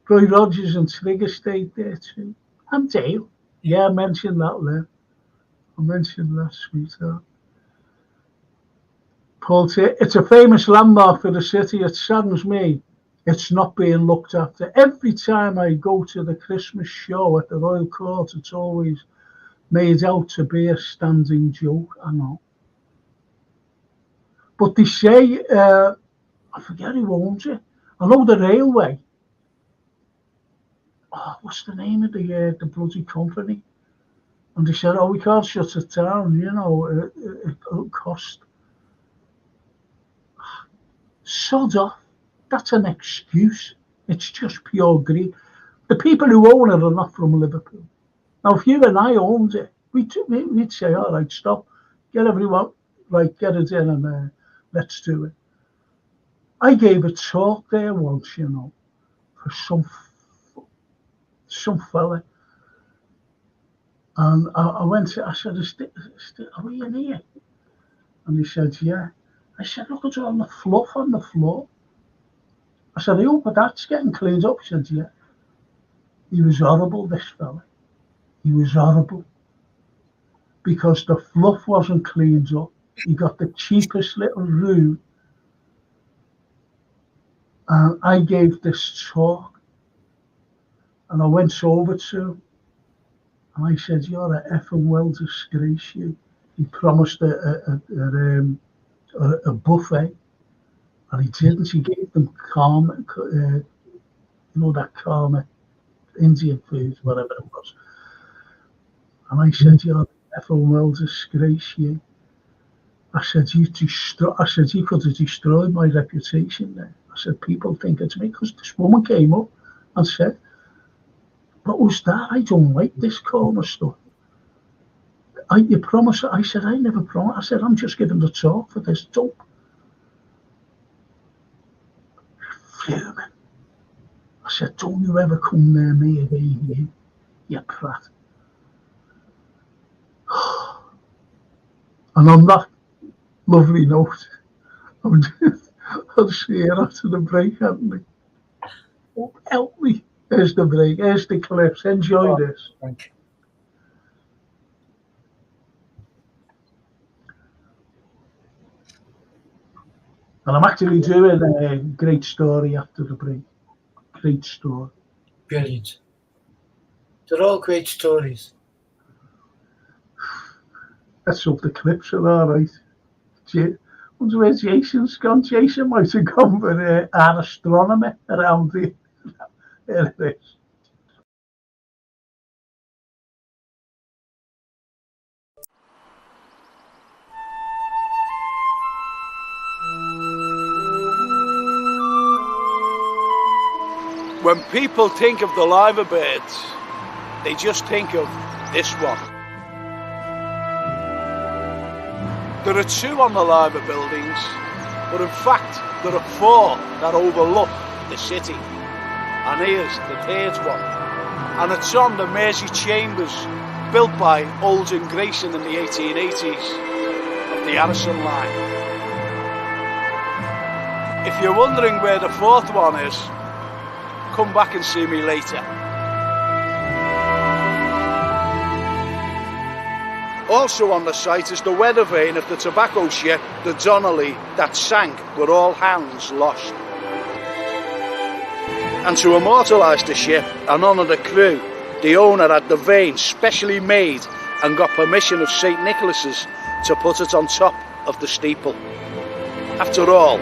Roy Rogers and Trigger stayed there too. And Dale. Yeah, I mentioned that there. I mentioned that, sweetheart. Paul said, it's a famous landmark for the city. It saddens me it's not being looked after. Every time I go to the Christmas show at the Royal Court, it's always made out to be a standing joke. I know. But they say, I forget who owns it. I know the railway. Oh, what's the name of the bloody company? And they said, oh, we can't shut it down, it'll cost. Sod off. That's an excuse. It's just pure greed. The people who own it are not from Liverpool. Now, if you and I owned it, we'd say, all right, stop. Get everyone, get it in and let's do it. I gave a talk there once, for some fella. And I went to, I said, are we in here? And he said, yeah. I said, look at all the fluff on the floor. I said, I hope that's getting cleaned up. He said, yeah. He was horrible, this fella. He was horrible. Because the fluff wasn't cleaned up. He got the cheapest little room. And I gave this talk. And I went over to him. And I said, you're a effing well disgrace, you. He promised a buffet. And he didn't. He gave them karma, that karma, Indian food, whatever it was. And I said, you're a effing well disgrace, you. I said, you could have destroyed my reputation there. I said, people think it's me, because this woman came up and said, what was that? I don't like this karma stuff. You promised. I said, I never promised. I said, I'm just giving the talk for this dope. Fuming. I said, don't you ever come near me again, you prat. And on that lovely note, I'll see you after the break, haven't we? Oh, help me. There's the break. There's the clips. Enjoy this. Thank you. And I'm actually doing a great story after the break. Great story. Brilliant. They're all great stories. Let's hope the clips are all right. I wonder where Jason's gone. Jason might have gone for our astronomy around here. There it is. When people think of the Liver Birds, they just think of this one. There are 2 on the Liver buildings, but in fact there are 4 that overlook the city. And here's the 3rd one. And it's on the Mersey Chambers, built by Olds and Grayson in the 1880s of the Harrison line. If you're wondering where the 4th one is, come back and see me later. Also on the site is the weather vane of the tobacco ship, the Donnelly, that sank with all hands lost. And to immortalise the ship and honour the crew, the owner had the vane specially made and got permission of St Nicholas's to put it on top of the steeple. After all,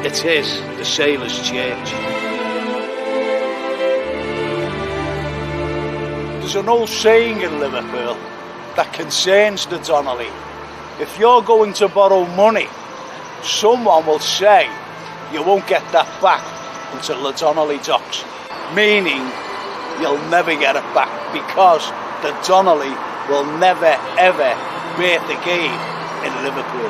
it is the Sailors' Church. There's an old saying in Liverpool that concerns the Donnelly. If you're going to borrow money, someone will say you won't get that back until the Donnelly docks, meaning you'll never get it back because the Donnelly will never ever break the game in Liverpool.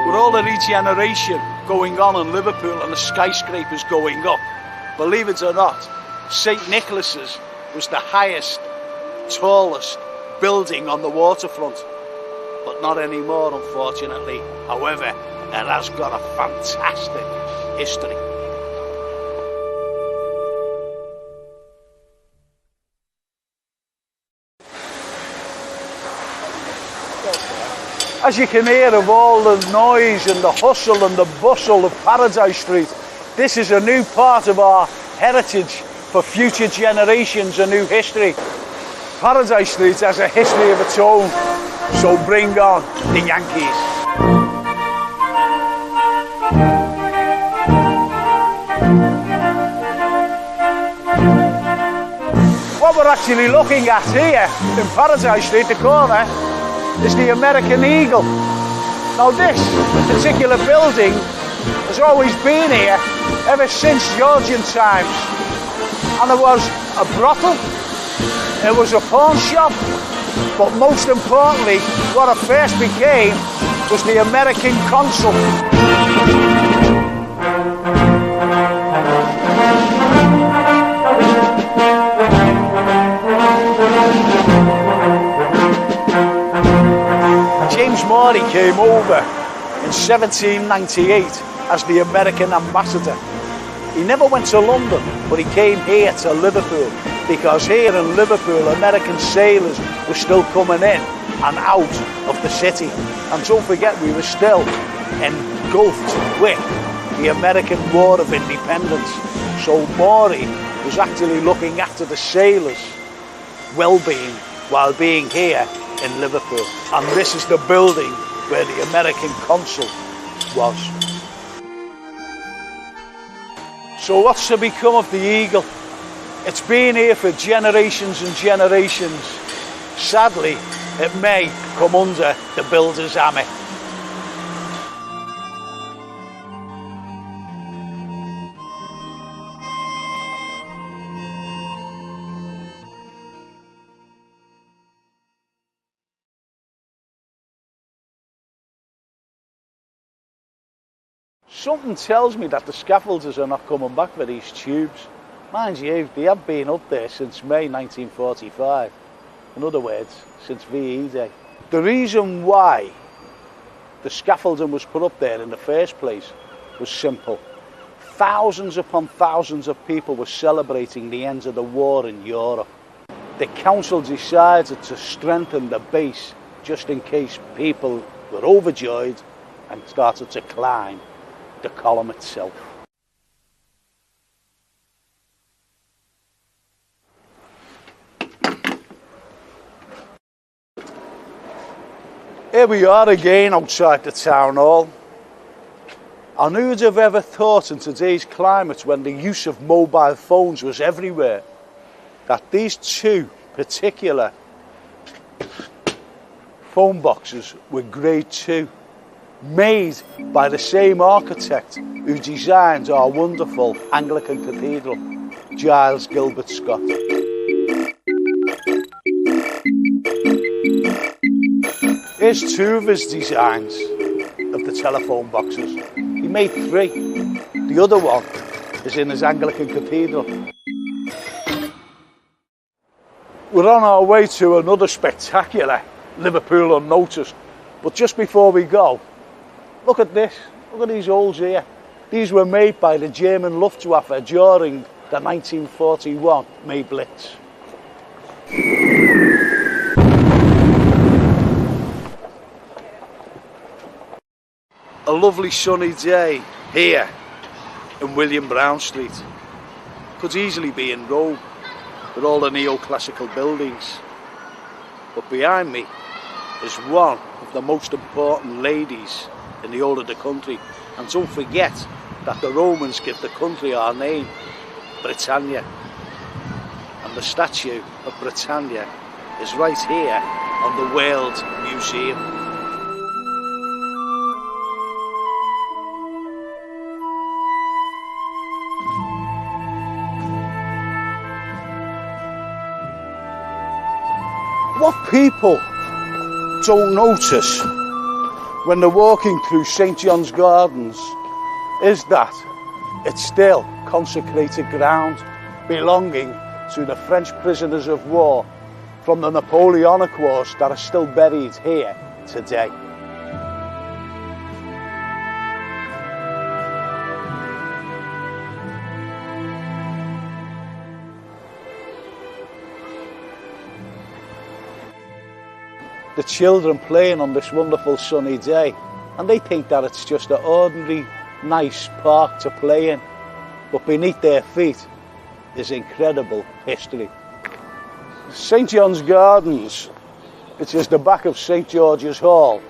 With all the regeneration going on in Liverpool and the skyscrapers going up, believe it or not, St Nicholas's was the highest, tallest building on the waterfront, but not anymore, unfortunately. However, it has got a fantastic history. As you can hear of all the noise and the hustle and the bustle of Paradise Street, this is a new part of our heritage for future generations, a new history. Paradise Street has a history of its own, so bring on the Yankees. What we're actually looking at here in Paradise Street, the corner, is the American Eagle. Now this particular building has always been here ever since Georgian times. And there was a brothel, it was a pawn shop, but most importantly, what it first became was the American consul. James Morley came over in 1798 as the American ambassador. He never went to London, but he came here to Liverpool because here in Liverpool, American sailors were still coming in and out of the city. And don't forget, we were still engulfed with the American War of Independence. So Morley was actually looking after the sailors' well-being while being here in Liverpool. And this is the building where the American consul was. So what's to become of the Eagle? It's been here for generations and generations. Sadly, it may come under the builder's hammer. Something tells me that the scaffolders are not coming back for these tubes. Mind you, they have been up there since May 1945. In other words, since VE Day. The reason why the scaffolding was put up there in the first place was simple. Thousands upon thousands of people were celebrating the end of the war in Europe. The council decided to strengthen the base just in case people were overjoyed and started to climb the column itself. Here we are again outside the town hall. And who would have ever thought in today's climate, when the use of mobile phones was everywhere, that these two particular phone boxes were grade 2. made by the same architect who designed our wonderful Anglican cathedral, Giles Gilbert Scott. Here's two of his designs of the telephone boxes. He made three. The other one is in his Anglican cathedral. We're on our way to another spectacular Liverpool Unnoticed. But just before we go, look at this. Look at these holes here. These were made by the German Luftwaffe during the 1941 May Blitz. A lovely sunny day here in William Brown Street. Could easily be in Rome with all the neoclassical buildings. But behind me is one of the most important ladies in the whole of the country. And don't forget that the Romans give the country our name, Britannia. And the statue of Britannia is right here on the World Museum. What people don't notice when they're walking through St. John's Gardens is that it's still consecrated ground belonging to the French prisoners of war from the Napoleonic Wars that are still buried here today. The children playing on this wonderful sunny day, and they think that it's just an ordinary nice park to play in, but beneath their feet is incredible history. St. John's Gardens, which is the back of St. George's Hall,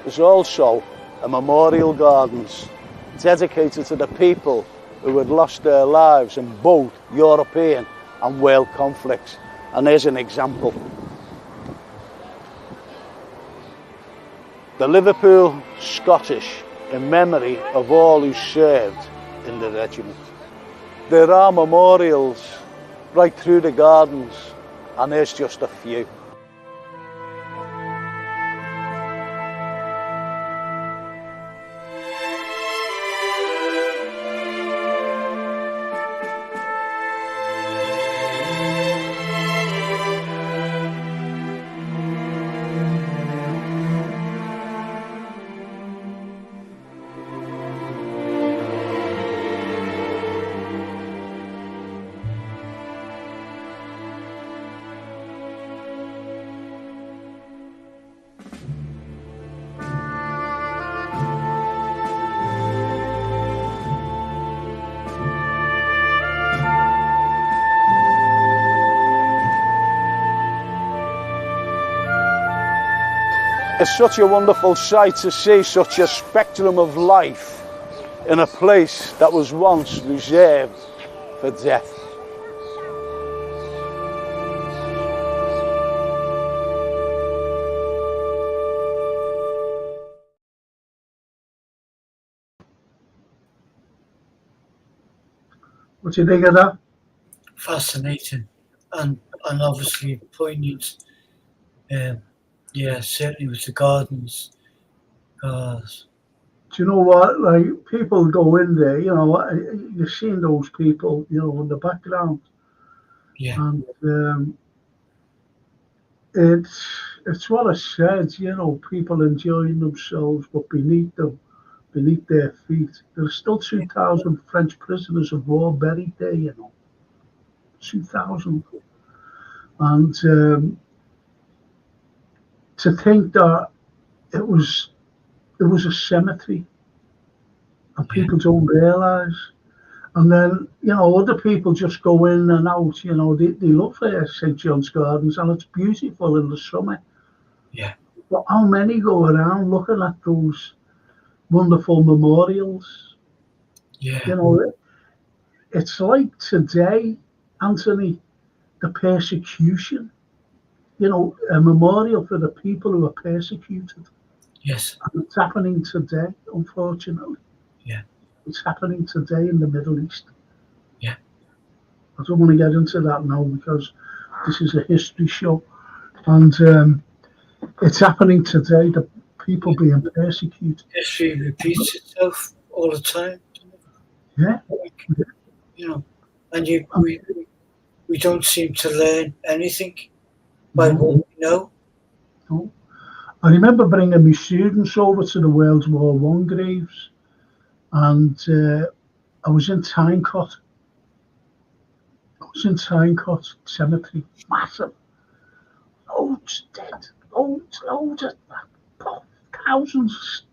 is also a memorial gardens dedicated to the people who had lost their lives in both European and world conflicts. And there's an example. The Liverpool Scottish, in memory of all who served in the regiment. There are memorials right through the gardens, and there's just a few. It's such a wonderful sight to see such a spectrum of life in a place that was once reserved for death. What do you think of that? Fascinating and obviously poignant. Yeah, certainly with the gardens. Do you know what? Like, people go in there, you know, you've seen those people, you know, in the background. Yeah. And it's what I said, you know, people enjoying themselves, but beneath their feet, there's still 2,000 French prisoners of war buried there, you know. 2,000. And to think that it was a cemetery and people don't realise. And then, you know, other people just go in and out, you know, they love St. John's Gardens and it's beautiful in the summer. Yeah. But how many go around looking at those wonderful memorials? Yeah. You know, it's like today, Anthony, the persecution. You know, a memorial for the people who are persecuted. Yes. And it's happening today, unfortunately. Yeah. It's happening today in the Middle East. Yeah. I don't want to get into that now because this is a history show. And it's happening today, the people being persecuted. History repeats itself all the time. Yeah. You know, and we don't seem to learn anything by No. what we know. No. I remember bringing my students over to the World War One graves, and I was in Tynecott. Cemetery, massive, loads dead, loads of thousands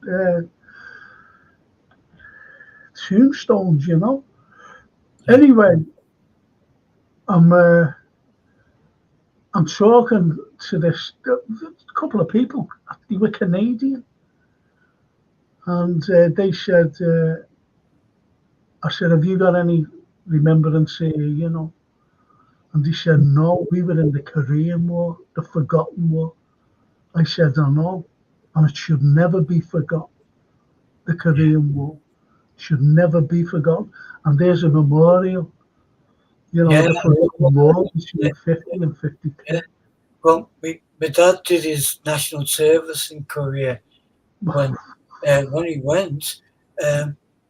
tombstones, you know. Anyway, I'm talking to this couple of people. They were Canadian, and they said, I said, have you got any remembrance here, you know? And they said, no, we were in the Korean War, the forgotten war. I said, I know, and it should never be forgotten. The Korean War should never be forgotten. And there's a memorial, you know, the forgotten war between 50 and 52. Yeah. Well, my dad did his national service in Korea. When he went,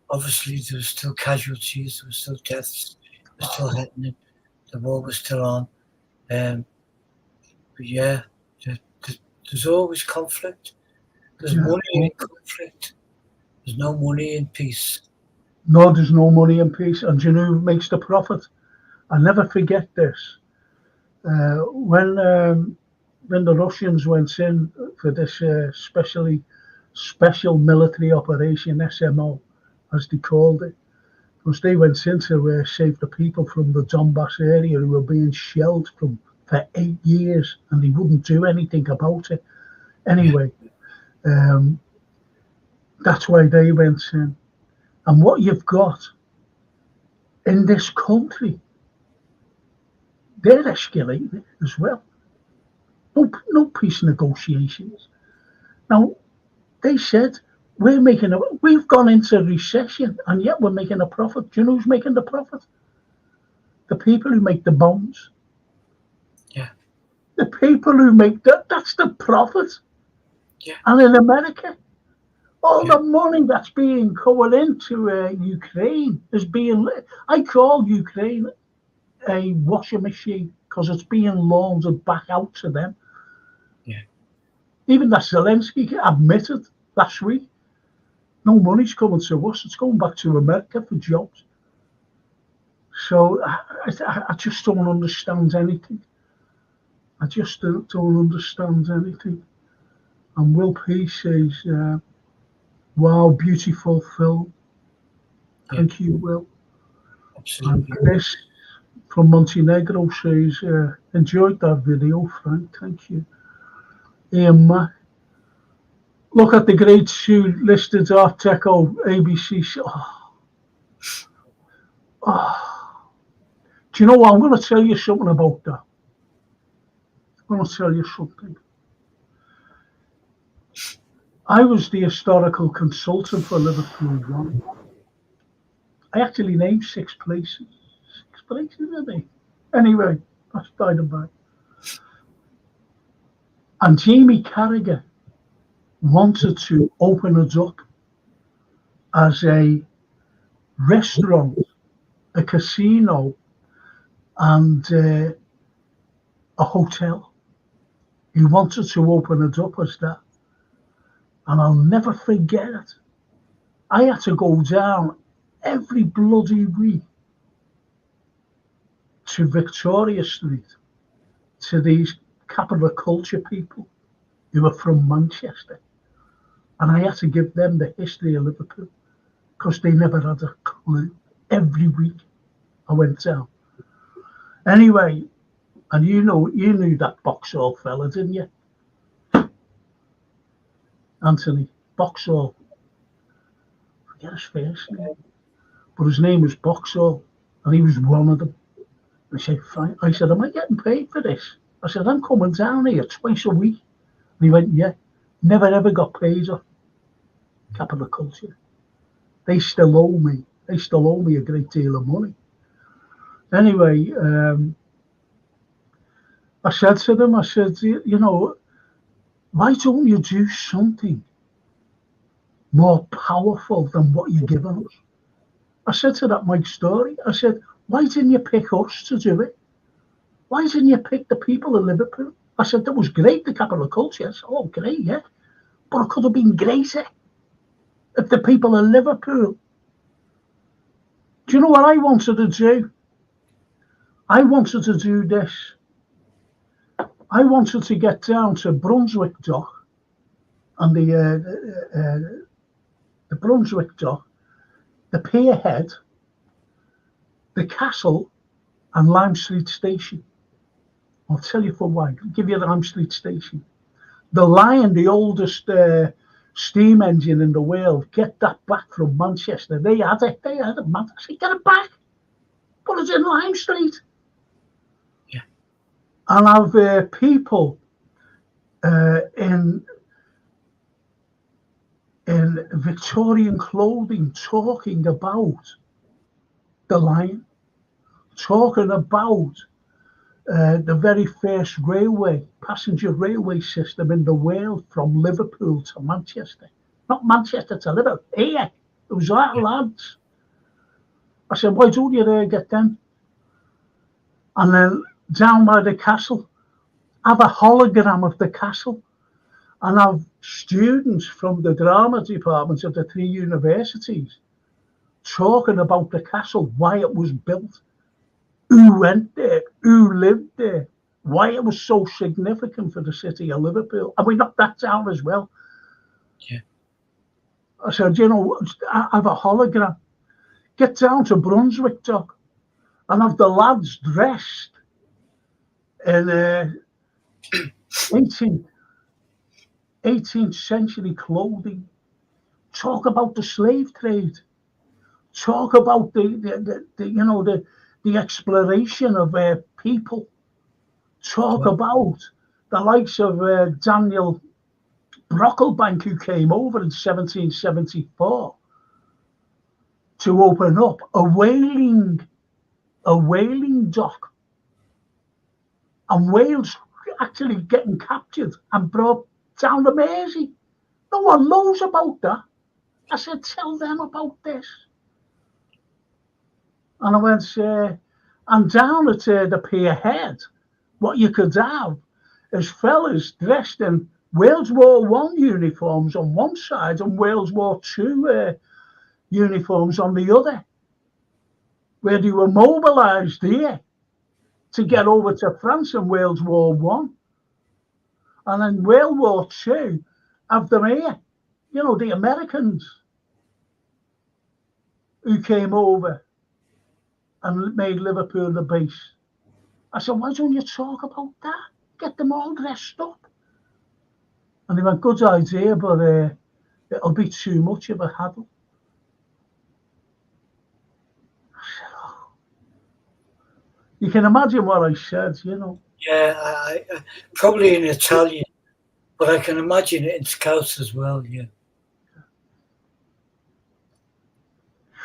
obviously there was still casualties, there was still deaths, it was still happening, the war was still on. But yeah, there's always conflict. There's money in conflict. There's no money in peace. No, there's no money in peace. And do you know who makes the profit? I'll never forget this. When the Russians went in for this special military operation, SMO, as they called it, because they went in to save the people from the Donbass area who were being shelled for 8 years, and they wouldn't do anything about it. Anyway, that's why they went in. And what you've got in this country, they're escalating it as well. No peace negotiations. Now, they said, we've gone into recession, and yet we're making a profit. Do you know who's making the profit? The people who make the bombs. Yeah. The people who make that's the profit. Yeah. And in America, all the money that's being going into Ukraine is being, I call Ukraine a washing machine because it's being laundered back out to them. Yeah. Even that Zelensky admitted last week, no money's coming to us, it's going back to America for jobs. So I just don't understand anything. I just don't understand anything. And Will P says, wow, beautiful film. Thank you, Will. Absolutely. And Chris from Montenegro says, enjoyed that video, Frank. Thank you. Ian Mack. Look at the grade 2 listed Art Deco ABC show. Do you know what? I'm going to tell you something about that. I'm going to tell you something. I was the historical consultant for Liverpool 1. I actually named 6 places. 6 places, didn't I? Anyway, that's by the by. And Jamie Carragher wanted to open it up as a restaurant, a casino, and a hotel. He wanted to open it up as that. And I'll never forget it. I had to go down every bloody week to Victoria Street to these capital culture people who were from Manchester. And I had to give them the history of Liverpool because they never had a clue. Every week I went down. Anyway, and you knew that Boxall fella, didn't you? Anthony Boxall. Forget his first name. But his name was Boxall, and he was one of them. And I said, am I getting paid for this? I said, I'm coming down here twice a week. And he went, yeah. Never ever got paid off Capital Culture. They still owe me. They still owe me a great deal of money. Anyway, I said to them, I said, you know, why don't you do something more powerful than what you're giving us? I said to that Mike Story, I said, why didn't you pick us to do it? Why didn't you pick the people of Liverpool? I said, that was great, the Capital Culture. I said, oh, great, yeah. But it could have been greater if the people of Liverpool. Do you know what I wanted to do? I wanted to do this. I wanted to get down to Brunswick Dock and the Brunswick Dock, the pier head, the castle, and Lime Street Station. I'll tell you for why. I'll give you the Lime Street Station. The Lion, the oldest steam engine in the world, get that back from Manchester. They had it. They had it. I said, get it back. Put it in Lime Street. Yeah. And have people in Victorian clothing talking about the Lion, talking about the very first passenger railway system in the world from Liverpool to Manchester. Not Manchester to Liverpool, here. It was that, lads. I said, why don't you get them? And then down by the castle, have a hologram of the castle and have students from the drama departments of the 3 universities talking about the castle, why it was built, who went there, who lived there, why it was so significant for the city of Liverpool. And we knocked that down as well. Yeah. I said, you know, have a hologram. Get down to Brunswick Dock and have the lads dressed in 18th century clothing. Talk about the slave trade. Talk about the exploration of people. Talk about the likes of Daniel Brocklebank, who came over in 1774 to open up a whaling dock, and whales actually getting captured and brought down the Mersey. No one knows about that. I said, tell them about this. And I went, and down at the pier head, what you could have is fellas dressed in World War I uniforms on one side and World War II uniforms on the other, where they were mobilised here to get over to France in World War I. And then World War II, have them here, you know, the Americans who came over and made Liverpool the base. I said, why don't you talk about that? Get them all dressed up. And they went, good idea, but it'll be too much of a hassle. I said, oh. You can imagine what I said, you know. Yeah, I probably in Italian, but I can imagine it in Scouse as well, yeah.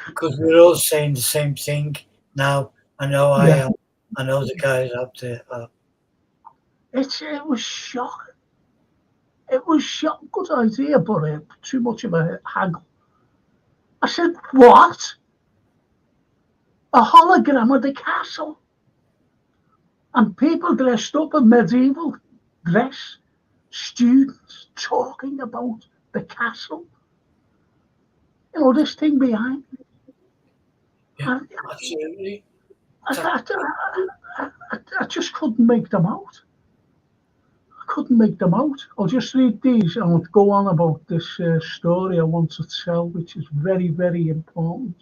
Because we're all saying the same thing now. I know I am. I know the guys out there are. It was shocking. It was shocking. Good idea, but too much of a haggle. I said, what? A hologram of the castle? And people dressed up in medieval dress, students talking about the castle. You know, this thing behind me. Yeah, absolutely. I just couldn't make them out. I couldn't make them out. I'll just read these and I'll go on about this story I want to tell, which is very, very important.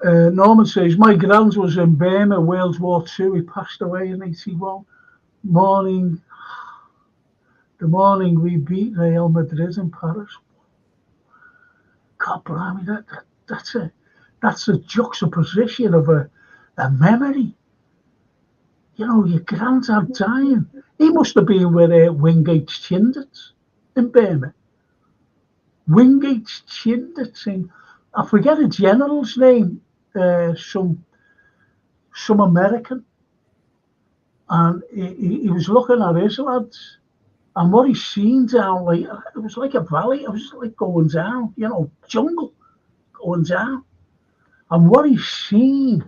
Norman says, my grand was in Burma, World War II. He passed away in 81. The morning we beat Real Madrid in Paris. God blimey, that's a juxtaposition of a memory. You know, your granddad dying He must have been with Wingate's Chindits in Burma. Wingate's Chindits in, I forget a general's name, some American. And he was looking at his lads. And what he's seen down, like, it was like a valley. It was like going down, jungle, going down. And what he's seen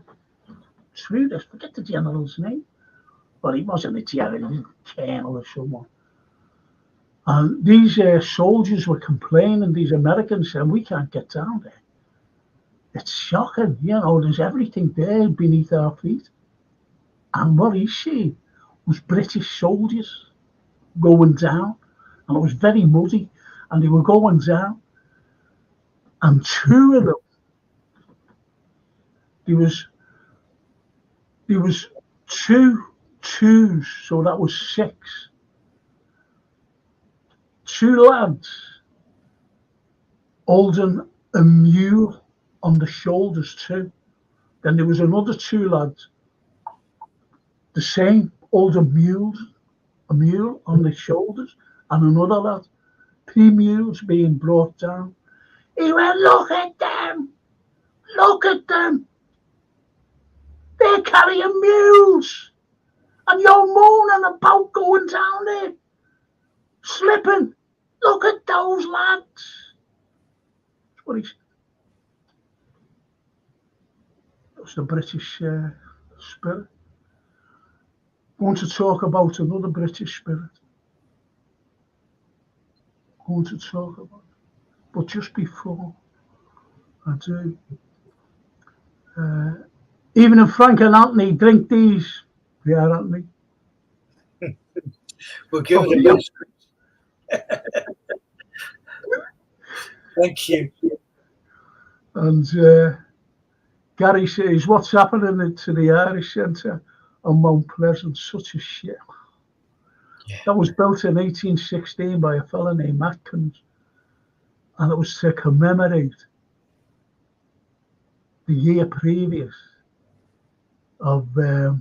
through this, forget the general's name, but he wasn't a general, colonel or someone. And these soldiers were complaining, these Americans saying, we can't get down there. It's shocking, there's everything there beneath our feet. And what he seen was British soldiers going down, and it was very muddy, and they were going down, and two of them, there was two twos, so that was 6. 2 lads holding a mule on the shoulders too. Then there was another 2 lads, the same, holding a mule on the shoulders, and another lad, 3 mules being brought down. He went, look at them, they're carrying mules, and you're moaning about going down there, slipping. Look at those lads. That's what he said. That's the British spirit. I want to talk about another British spirit. I want to talk about it. But just before I do, even if Frank and Anthony drink these, yeah, Anthony. We'll give it a best. Thank you. And Gary says, what's happening to the Irish Centre on Mount Pleasant? Such a shit. Yeah. That was built in 1816 by a fellow named Atkins, and it was to commemorate the year previous of the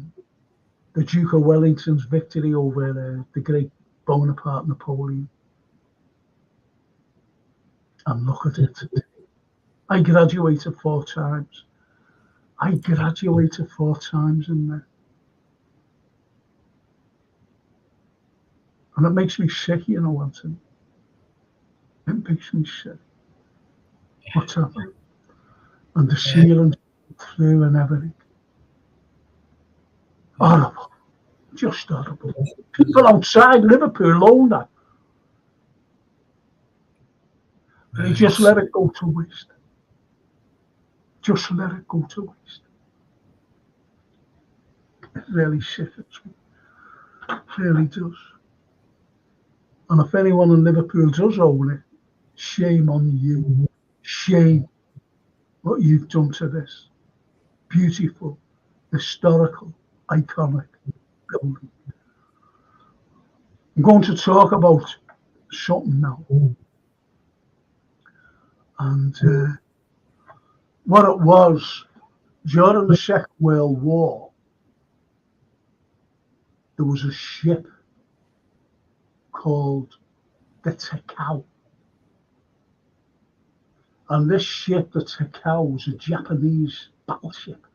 Duke of Wellington's victory over the great Bonaparte Napoleon. And look at it. I graduated 4 times. in there. And it makes me sick, Anthony. It makes me sick. What's happening? And the ceiling through and everything. Horrible. Just horrible. People outside Liverpool own that. They just let it go to waste. Just let it go to waste. It really sickens me. It really does. And if anyone in Liverpool does own it, shame on you. Shame what you've done to this beautiful, historical, iconic building. I'm going to talk about something now. And what it was, during the Second World War, there was a ship called the Takao. And this ship, the Takao, was a Japanese battleship.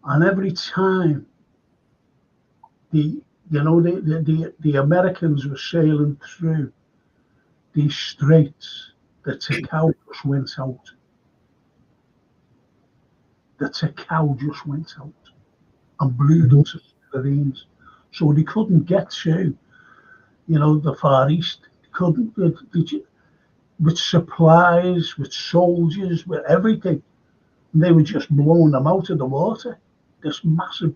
And every time the Americans were sailing through these straits, the Takao just went out. The Takao just went out and blew them to smithereens. So they couldn't get to, the Far East. They couldn't, with supplies, with soldiers, with everything. And they were just blowing them out of the water. This massive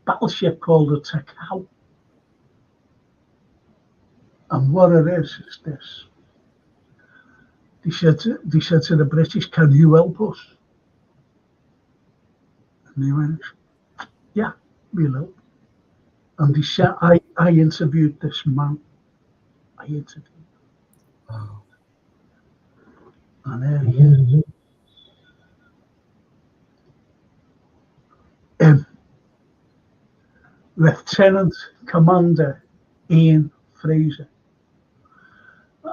battleship called the Takao. And what it is this. They said to the British, can you help us? And they went, yeah, we'll help. And they said, I interviewed this man. Wow. And there he is. Lieutenant Commander Ian Fraser.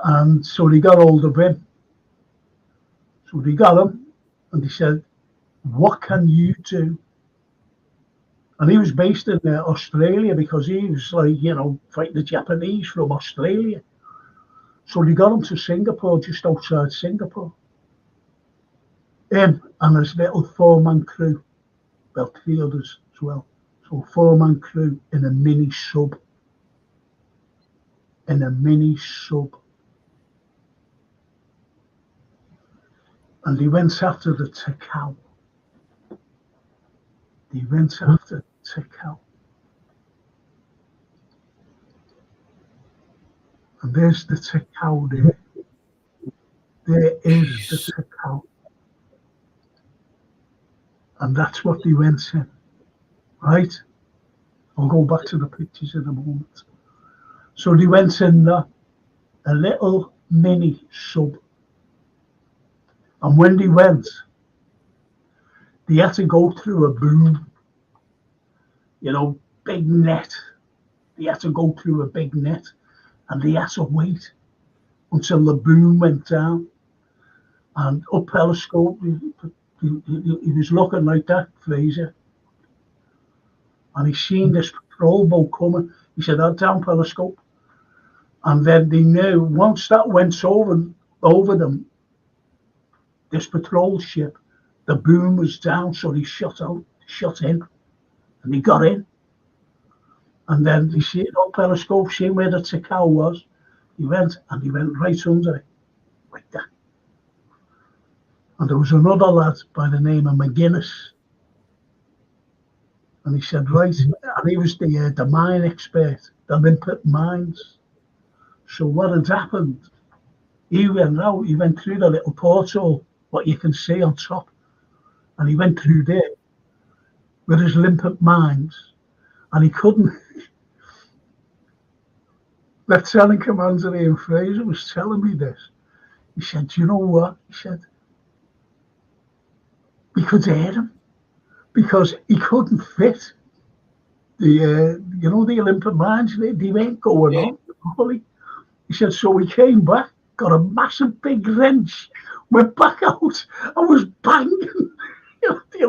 And so they got hold of him. So they got him and they said, what can you do? And he was based in Australia because he was like, fighting the Japanese from Australia. So they got him to Singapore, just outside Singapore. Him and his little 4-man crew, well, 3 others as well. So 4-man crew in a mini sub. And they went after the Takao. And there's the Takao there. There is the Takao. And that's what they went in. Right? I'll go back to the pictures in a moment. So they went in a little mini sub. And when they went, they had to go through a boom. Big net. They had to go through a big net. And they had to wait until the boom went down. And up periscope, he was looking like that, Fraser. And he seen this patrol boat coming. He said, "I'll down periscope." And then they knew once that went over them, this patrol ship, the boom was down, so they shot in, and he got in. And then they see it on periscope, seeing where the Takao was. He went right under it, like that. And there was another lad by the name of McGuinness. And he said, right, and he was the mine expert, the limpet mines. So what had happened, he went through the little porthole, what you can see on top. And he went through there with his limpet mines, and he couldn't. Lieutenant Commander Ian Fraser was telling me this. He said, "Do you know what?" He said, "We could hear him because he couldn't fit the Olympic mines. They weren't going on properly." He said, "So we came back, got a massive big wrench, went back out, and was banging the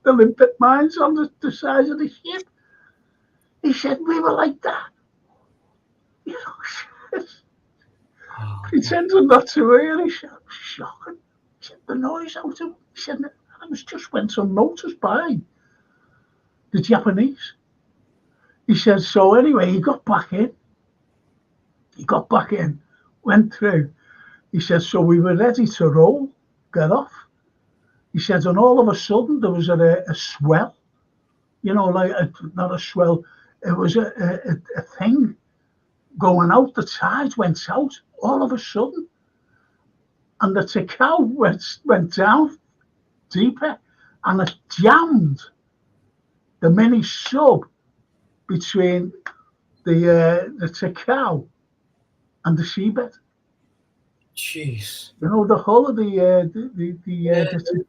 Olympic mines on the sides of the ship." He said, "We were like that." Pretending not to hear. He said, "It was shocking." He said, "The noise out of him." He said, "It was just went unnoticed by the Japanese." He said, "So anyway, he got back in, went through." He said, "So we were ready to roll, get off." He said, and all of a sudden there was a swell, not a swell, it was a thing going out. The tide went out all of a sudden, and the Takao went down deeper, and it jammed the mini sub between the Takao and the seabed. Jeez. The whole of the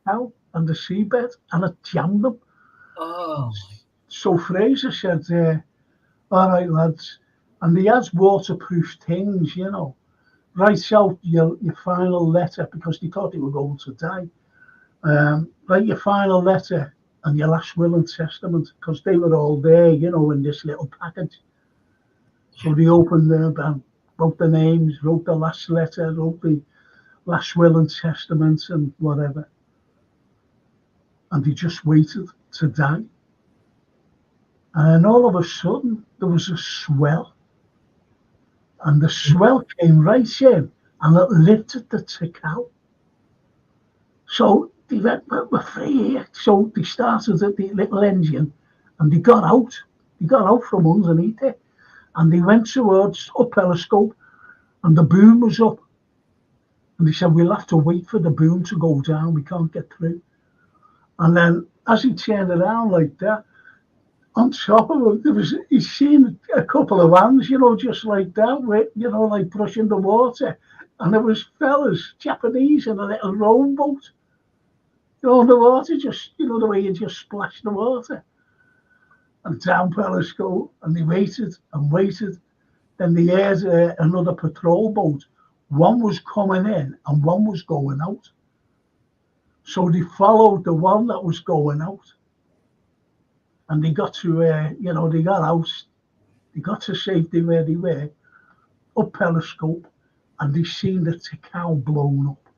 Takao and the seabed, and it jammed them. Oh. So Fraser said, "All right, lads," and he has waterproof things, write out your final letter, because they thought they were going to die. Write your final letter and your last will and testament, because they were all there, in this little package. So they opened them, wrote the names, wrote the last letter, wrote the last will and testament and whatever. And they just waited to die. And all of a sudden, there was a swell. And the swell came right in, and it lifted the Takao. So they went, "We're free here." So they started at the little engine, and they got out. They got out from underneath it, and they went towards up periscope, and the boom was up. And they said, "We'll have to wait for the boom to go down. We can't get through." And then as he turned around like that, on top of him, he's seen a couple of hands, just like that, like brushing the water. And there was fellas, Japanese, in a little rowboat. The water just, the way you just splash the water. and down periscope, and they waited and waited. Then they heard another patrol boat. One was coming in and one was going out. So they followed the one that was going out. And they got to, they got out. They got to safety where they were, up periscope, and they seen the Tikal blown up.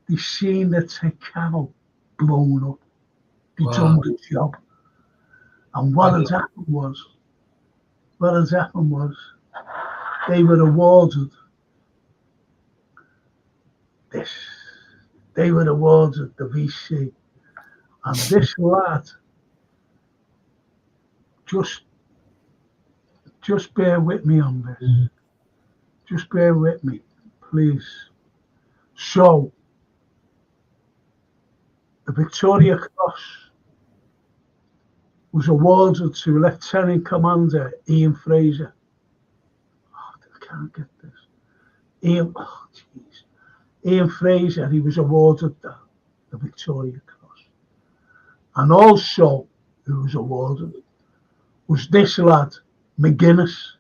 They seen the Tikal blown up. They done the job. And what had happened was, they were awarded this. They were awarded the VC. And this lad, just bear with me on this. Just bear with me, please. So, the Victoria Cross was awarded to Lieutenant Commander Ian Fraser. Oh, I can't get this. Ian Fraser, he was awarded the Victoria Cross. And also, who was awarded was this lad, McGuinness.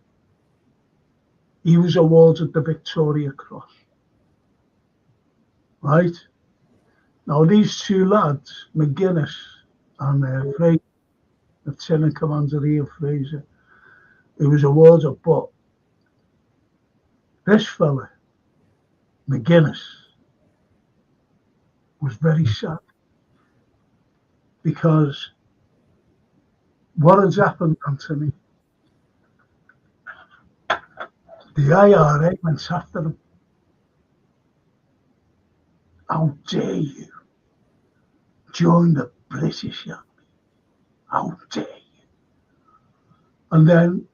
He was awarded the Victoria Cross. Right? Now, these two lads, McGuinness and Fraser, Lieutenant Commander Ian Fraser, he was awarded, but this fella, McGuinness, was very sad because what has happened, Anthony? The IRA went after him. How dare you join the British Army? How dare you? And then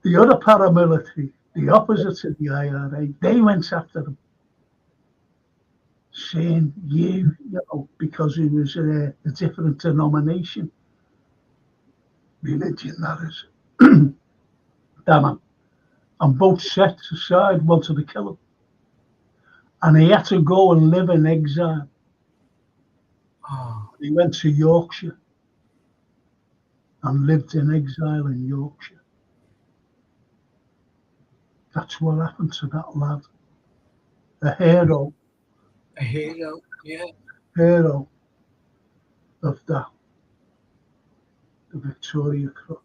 the other paramilitary, the opposite of the IRA, they went after him, saying, because he was a different denomination, religion, that is. Damn him. And both set aside wanted to kill him. And he had to go and live in exile. He went to Yorkshire and lived in exile in Yorkshire. That's what happened to that lad. A hero. A hero, yeah. Hero of the Victoria Cross.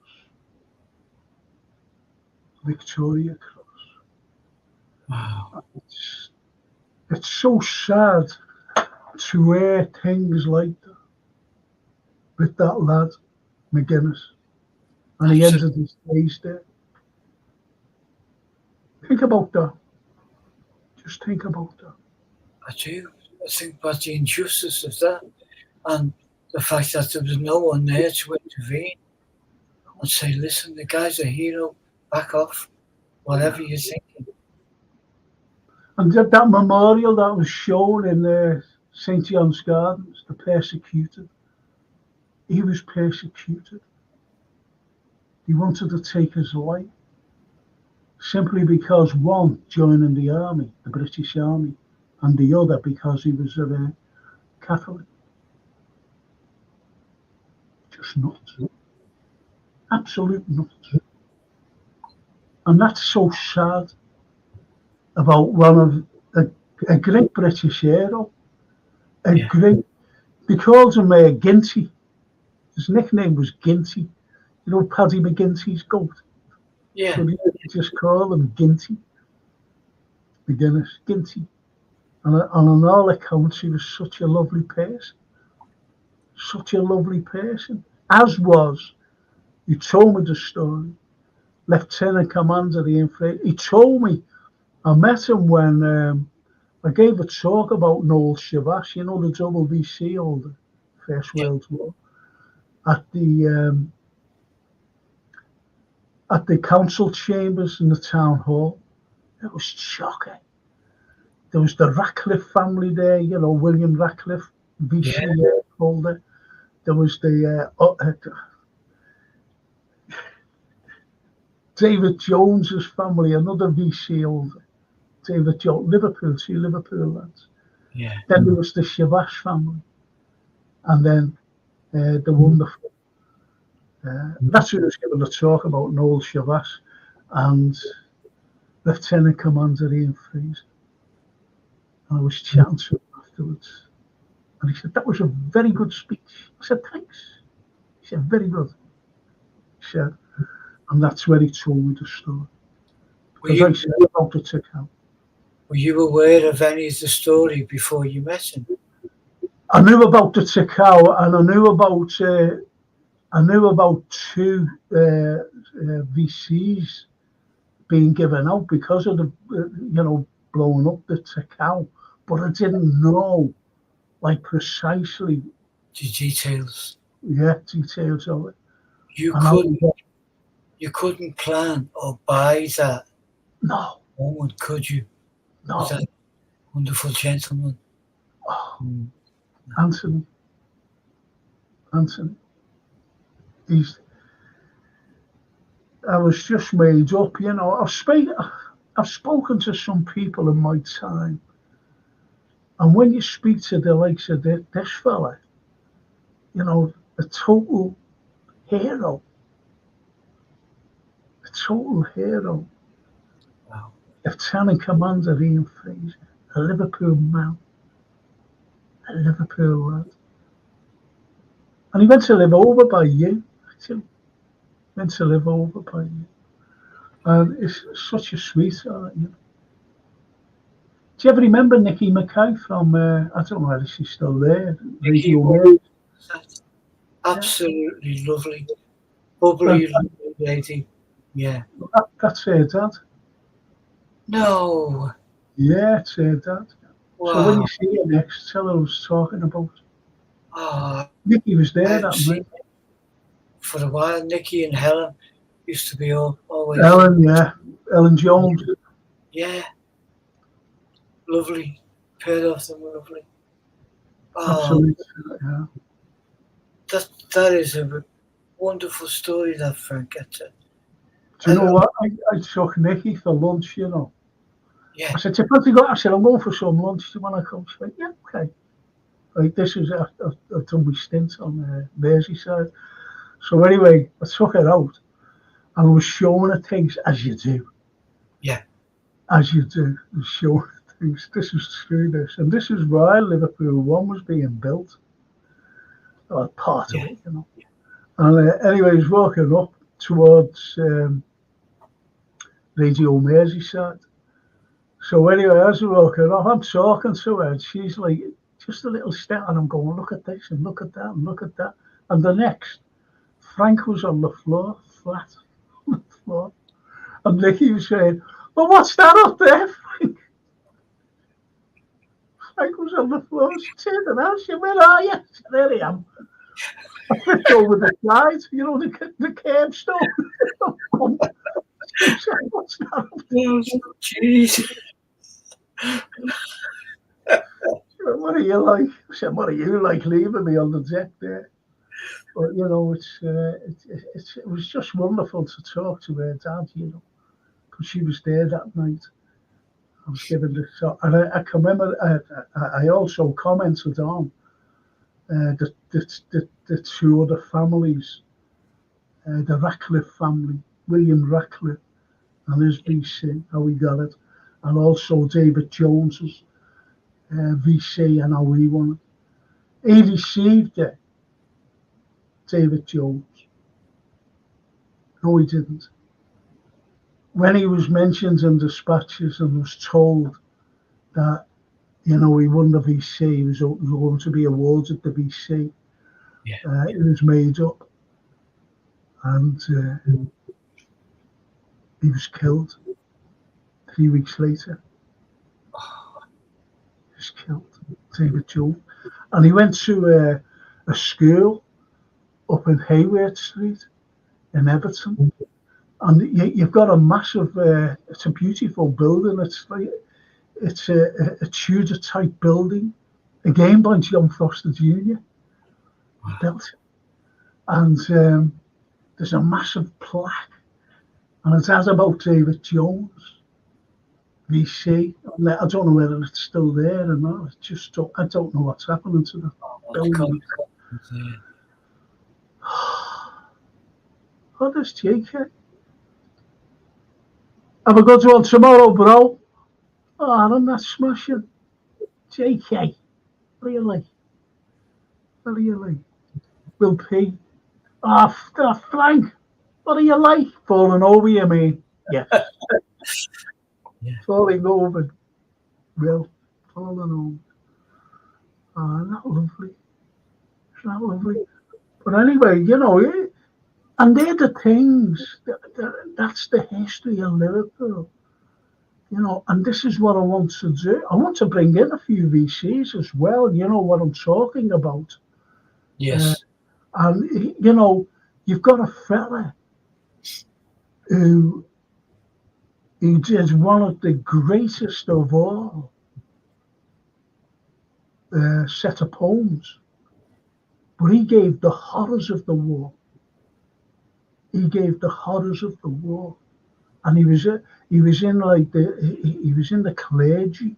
Victoria Cross. Wow. It's so sad to hear things like that with that lad, McGuinness. And he ended his days there. Think about that. Just think about that. I do. I think about the injustice of that and the fact that there was no one there to intervene and say, listen, the guy's a hero, back off, whatever you're thinking. And that memorial that was shown in St. John's Gardens, the persecuted, he was persecuted. He wanted to take his life simply because one joining the army, the British Army, and the other because he was a Catholic. Just nuts. Absolute nuts. And that's so sad about one of a great British hero. Great, they called him Ginty. His nickname was Ginty. You know Paddy McGinty's goat? Yeah. So they just call him Ginty. McGuinness, Ginty. And on all accounts, he was such a lovely person. Such a lovely person. As was, he told me the story, Lieutenant Commander Ian Fraser. He told me, I met him when I gave a talk about Noel Shavash, you know, the double VC holder, First World War, at the council chambers in the town hall. It was shocking. There was the Ratcliffe family there, you know, William Ratcliffe, VC holder. There was the David Jones's family, another VC holder. David Jones, Liverpool, see Liverpool lads. Yeah. Then there was the Shavash family. And then the wonderful That's who was given the talk about Noel Shavas and Lieutenant Commander Ian Fraser. And I was chatting to him afterwards. And he said, that was a very good speech. I said, thanks. He said, very good. He said, and that's where he told me the story. Because I said about the Tikal. Were you aware of any of the story before you met him? I knew about the Tikal, and I knew about two VCs being given out because of the, blowing up the Tikal. But I didn't know, like, precisely the details. Yeah, details of it. You couldn't plan or buy that. No. Moment, could you? No. With that wonderful gentleman. Oh, Anthony. I was just made up, I've spoken to some people in my time, and when you speak to the likes of this fella, a total hero. Wow. Lieutenant Commander Ian Fraser, a Liverpool man, a Liverpool lad. And he went to live over by you, actually. And it's such a sweetheart, Do you ever remember Nikki Mackay from, I don't know whether she's still there, Radio Mary? Absolutely lovely. Bubbly lady. Yeah. That's her dad. No. Yeah, it's her dad. Wow. So when you see her next, tell her I was talking about. Oh, Nikki was there that night. For a while, Nikki and Helen used to be always. Ellen Jones. Yeah. Lovely. Pair of them were lovely. Absolutely. Yeah. That is a wonderful story that Frank gets it. Do you know what? I took Nikki for lunch, Yeah. I said, I said, I'm going for some lunch. Do you want to come? She went, yeah, okay. Like, this is, I've done my stint on Merseyside. So anyway, I took her out and I was showing her things, as you do. Yeah. As you do. I was showing her things. This is through this. And this is why Liverpool 1 was being built. Or part of it, Yeah. And anyway, I was walking up towards Radio Merseyside. So anyway, as we're walking up, I'm talking to her, and she's like, just a little step, and I'm going, look at this, and look at that, and look at that. And the next, Frank was on the floor, flat on the floor. And Nikki was saying, well, what's that up there, Frank? Frank was on the floor, she turned around, she went, where are you? I said, there I am. I flipped over the side, the curbstone. What's that up there? Jeez. What are you like? I said, what are you like leaving me on the deck there? But it was just wonderful to talk to her dad, because she was there that night. I was given the shot, and I can remember. I also commented on the two other families, the Ratcliffe family, William Ratcliffe and his VC, how he got it, and also David Jones's VC and how he won it. He received it, David Jones. No, he didn't. When he was mentioned in dispatches and was told that, he won the VC, he was going to be awarded the VC, it was made up. And he was killed 3 weeks later. He was killed, David Jones. And he went to a school up in Hayward Street in Everton. And you've got a massive, it's a beautiful building. It's a Tudor type building, again by John Foster Jr. built it. And there's a massive plaque, and it has about David Jones, VC. I don't know whether it's still there or not. I don't know what's happening to the building. What is JK? Have a good one tomorrow, bro. Oh, I'm not smashing. JK. Really? Really? Will P. Frank. What are you like? Falling over you, mate. Yes. Yeah. Falling over. Will. Falling over. Oh, not lovely. It's not lovely. But anyway, and they're the things. That's the history of Liverpool. And this is what I want to do. I want to bring in a few VCs as well. You know what I'm talking about. Yes. And, you've got a fella who did one of the greatest of all set of poems. But he gave the horrors of the war. He gave the horrors of the war. And he was in like he was in the clergy.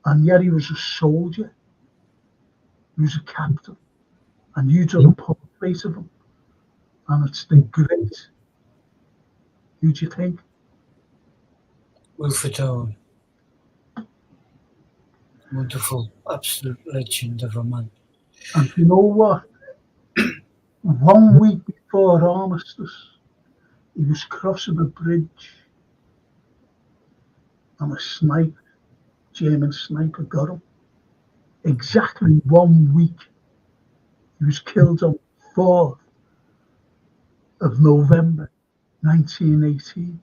And yet he was a soldier. He was a captain. And you did a portrait of him. And it's the great. Who do you think? Wilfred Owen. Wonderful, absolute legend of a man. And you know what? 1 week before armistice, he was crossing a bridge. And a German sniper got him. Exactly 1 week. He was killed on 4th of November, 1918.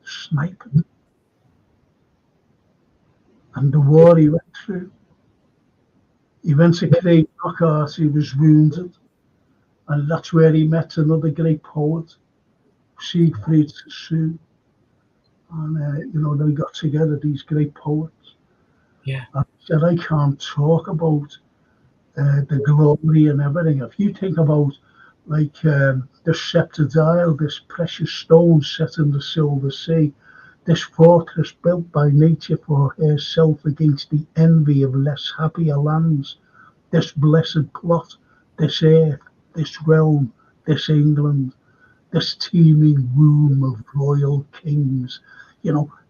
Sniping. And the war he went through. He went to Craig Knockout, he was wounded. And that's where he met another great poet, Siegfried Sassoon. And, they got together, these great poets. Yeah. And he said, I can't talk about the glory and everything. If you think about, like, the scepter dial, this precious stone set in the Silver Sea, this fortress built by nature for herself against the envy of less happier lands, this blessed plot, this earth, this realm, this England, this teeming womb of royal kings,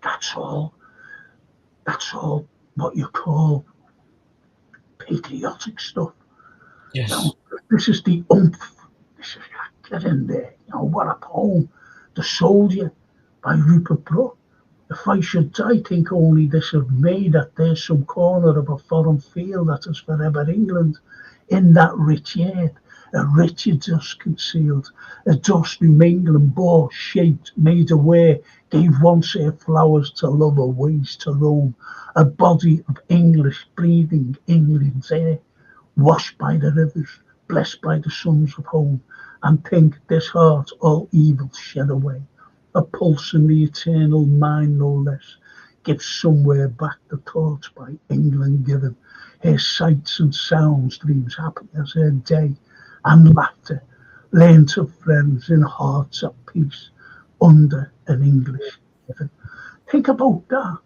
that's all what you call patriotic stuff. Yes. This is the oomph. This is, get in there. What a poem. The Soldier by Rupert Brooke. If I should die, think only this of me, that there's some corner of a foreign field that is forever England. In that rich earth, a richer dust concealed, a dust New England bore, shaped, made aware, gave once her flowers to love her ways to roam, a body of English breathing England's air, washed by the rivers, blessed by the sons of home, and think this heart all evil shed away. A pulse in the eternal mind no less, gives somewhere back the torch by England given, her sights and sounds, dreams happy as her day, and laughter, learnt of friends in hearts at peace, under an English heaven. Think about that,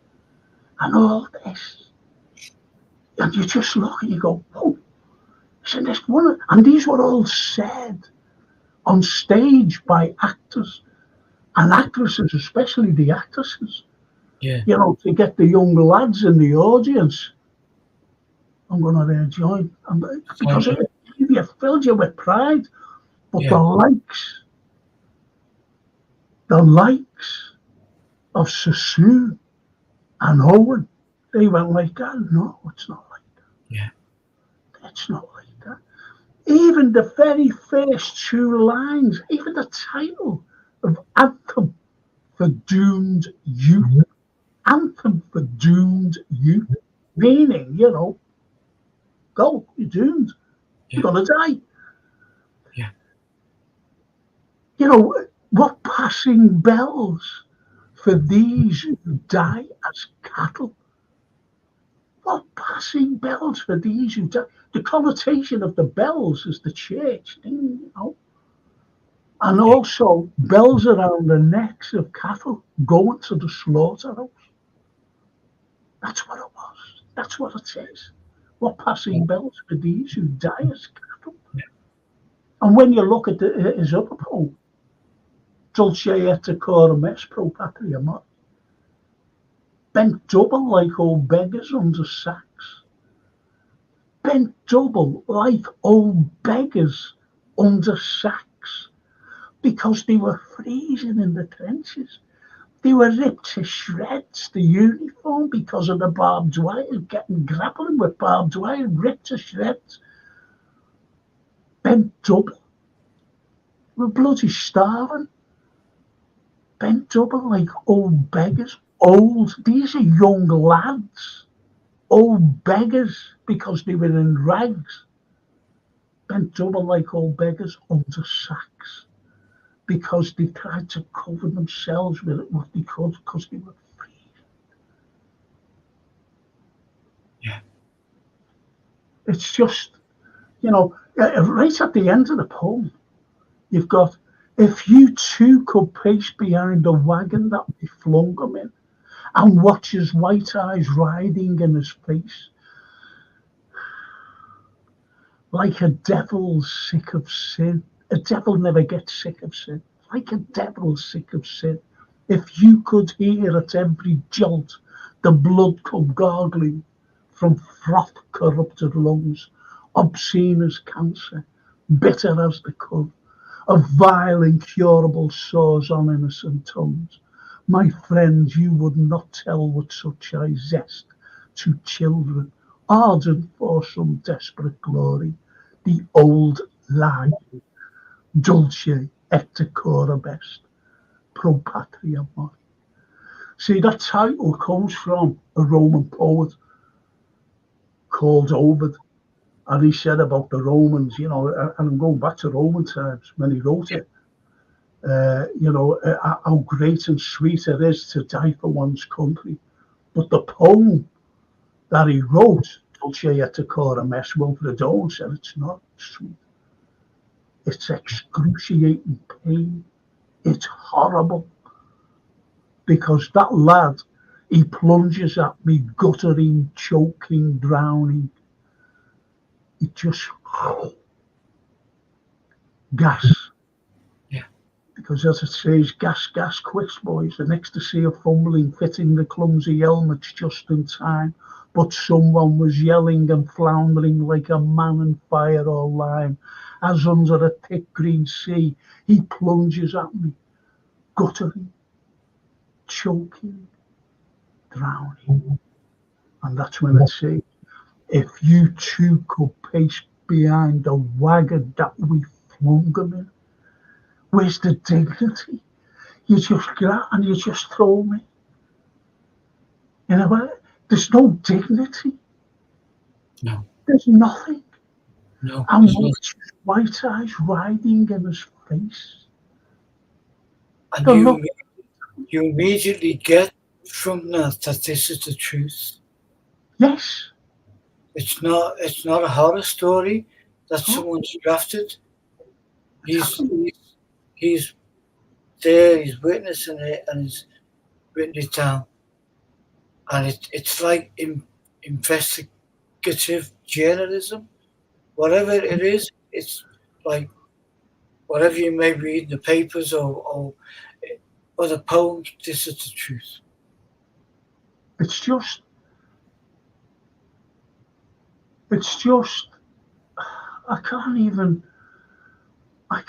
and all this, and you just look and you go, whoa, isn't this one? And these were all said on stage by actors and actresses, especially the actresses. Yeah. To get the young lads in the audience. I'm going to join. Because it filled you with pride. But Yeah. the likes of Sassoon and Owen, they went like that. No, it's not like that. Yeah. It's not like that. Even the very first two lines, even the title of Anthem for Doomed Youth. Anthem for Doomed Youth. Meaning, go, you're doomed. You're going to die. Yeah. What passing bells for these who die as cattle? What passing bells for these who die? The connotation of the bells is the church, and also bells around the necks of cattle going to the slaughterhouse. That's what it was. That's what it says. What passing bells for these who die as cattle? And when you look at his other poem, Dulce et decorum est pro patria mori, bent double like old beggars under sacks. Bent double like old beggars under sacks, because they were freezing in the trenches. They were ripped to shreds, the uniform, because of the barbed wire, grappling with barbed wire, ripped to shreds. Bent double. We're bloody starving. Bent double like old beggars. Old. These are young lads. Old beggars, because they were in rags. Bent double like old beggars under sacks, because they tried to cover themselves with what they could, because they were free. Yeah. It's just, right at the end of the poem, you've got, if you too could pace behind the wagon that we flung him in, and watch his white eyes riding in his face, like a devil sick of sin. A devil never gets sick of sin. Like a devil sick of sin. If you could hear at every jolt the blood come gargling from froth-corrupted lungs, obscene as cancer, bitter as the cud, of vile incurable sores on innocent tongues, my friends, you would not tell with such a zest to children, ardent for some desperate glory, the old lie, dulce et decorum est, pro patria mori. See, that title comes from a Roman poet called Ovid, and he said about the Romans, and I'm going back to Roman times when he wrote it, how great and sweet it is to die for one's country. But the poem that he wrote, Dulce et decorum est, Wilfred Owen said it's not sweet. It's excruciating pain. It's horrible. Because that lad, he plunges at me, guttering, choking, drowning. It just gas. Yeah. Because as it says, gas, gas, quicks, boys. An ecstasy of fumbling, fitting the clumsy helmets just in time. But someone was yelling and floundering like a man in fire or lime. As under a thick green sea, he plunges at me, guttering, choking, drowning. And that's when it says, if you too could pace behind the wagon that we flung him in, where's the dignity? You just grab and you just throw me. There's no dignity. No. There's nothing. No. And watch his white eyes riding in his face. And you immediately get from that this is the truth. Yes. It's not a horror story that someone's drafted. He's there, he's witnessing it, and he's written it down. And it's like investigative journalism. Whatever it is, it's like whatever you may read in the papers or other poems, this is the truth. It's just, I can't even, I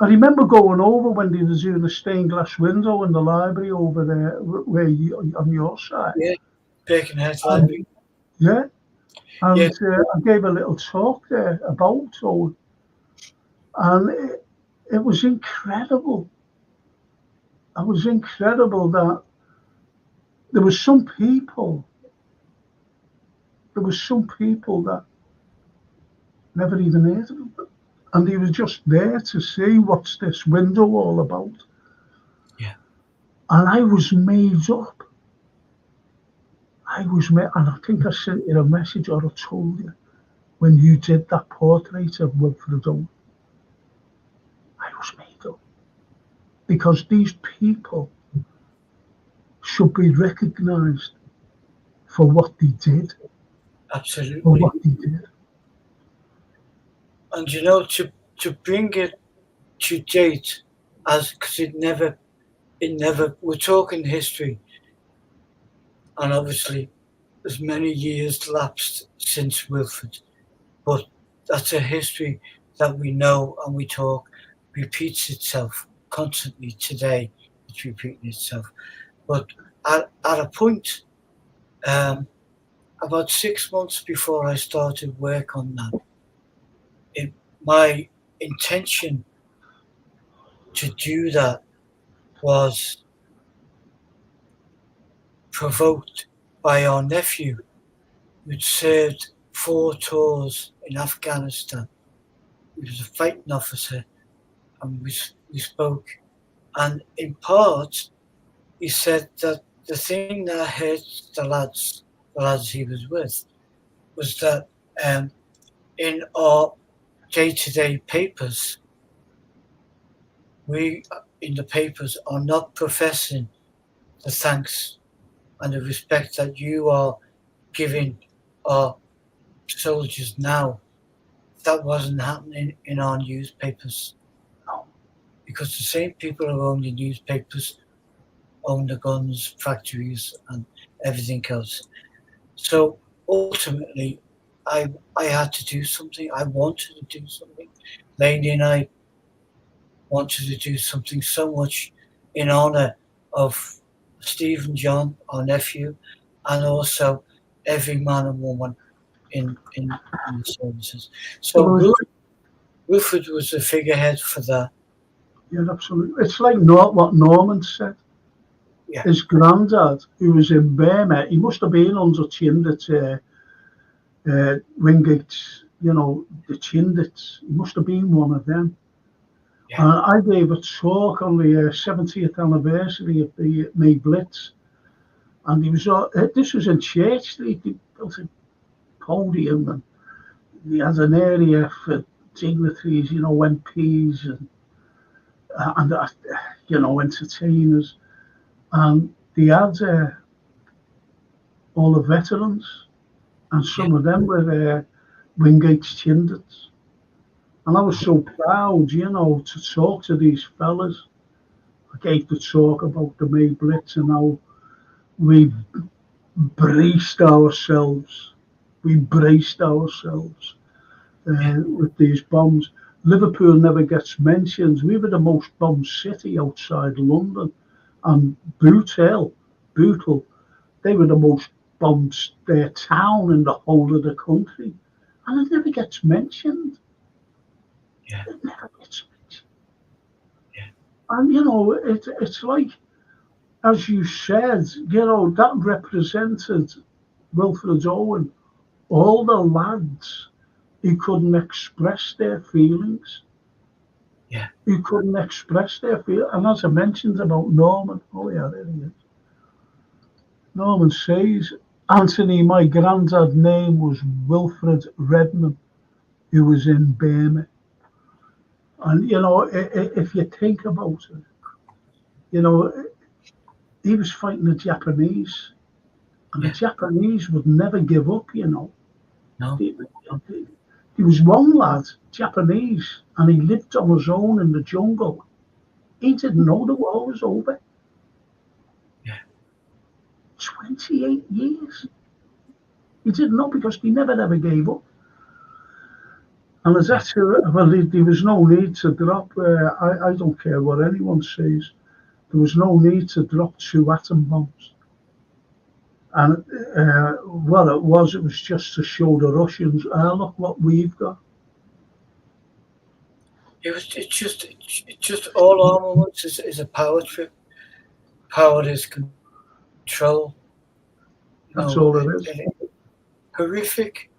remember going over when they was doing the stained glass window in the library over there, where you, on your side. Yeah, Birkenhead Library. Yeah. And I gave a little talk there about it. And it was incredible. It was incredible that there were some people that never even heard of him. And he was just there to see what's this window all about. Yeah. And I was made up. And I think I sent you a message or I told you when you did that portrait of Wilfred Owen. I was made up. Because these people should be recognised for what they did. Absolutely. For what they did. And to bring it to date, because it never, we're talking history, and obviously there's many years lapsed since Wilfred, but that's a history that we know and we talk, repeats itself constantly today. It's repeating itself. But at a point, about 6 months before I started work on that, my intention to do that was provoked by our nephew, who'd served 4 tours in Afghanistan. He was a fighting officer, and we spoke. And in part, he said that the thing that hurt the lads he was with, was that in our day-to-day papers, we in the papers are not professing the thanks and the respect that you are giving our soldiers now. That wasn't happening in our newspapers. Because the same people who own the newspapers own the guns, factories, and everything else. So ultimately, I had to do something. I wanted to do something. Lainey and I wanted to do something so much in honour of Steve and John, our nephew, and also every man and woman in the services. So Wilfred was the figurehead for that. Yeah, absolutely. It's like what Norman said. Yeah. His granddad, who was in Burma, he must have been under Chindit, Wingate's, the Chindits. He must have been one of them. Yeah. I gave a talk on the 70th anniversary of the May Blitz, and he was. This was in Church Street. He built a podium, and he has an area for dignitaries, MPs and entertainers, and they had all the veterans, and some of them were Wingate's Chindits. And I was so proud, to talk to these fellas. I gave the talk about the May Blitz and how we braced ourselves. With these bombs. Liverpool never gets mentioned. We were the most bombed city outside London. And Bootle, they were the most bombed town in the whole of the country. And it never gets mentioned. Yeah. It never gets mentioned. Yeah. And, it's like, as you said, that represented Wilfred Owen, all the lads who couldn't express their feelings. Yeah. Who couldn't express their feelings. And as I mentioned about Norman, there he is. Norman says, Anthony, my granddad's name was Wilfred Redman, who was in Burma. And, if you think about it, he was fighting the Japanese. And the Japanese would never give up, No. There was one lad, Japanese, and he lived on his own in the jungle. He didn't know the war was over. Yeah. 28 years. He didn't know because he never ever gave up. And as that's there was no need to drop. I don't care what anyone says. There was no need to drop 2 atom bombs. And what it was just to show the Russians, look what we've got. It's just all armaments is a power trip. Power is control. That's all it is. Horrific.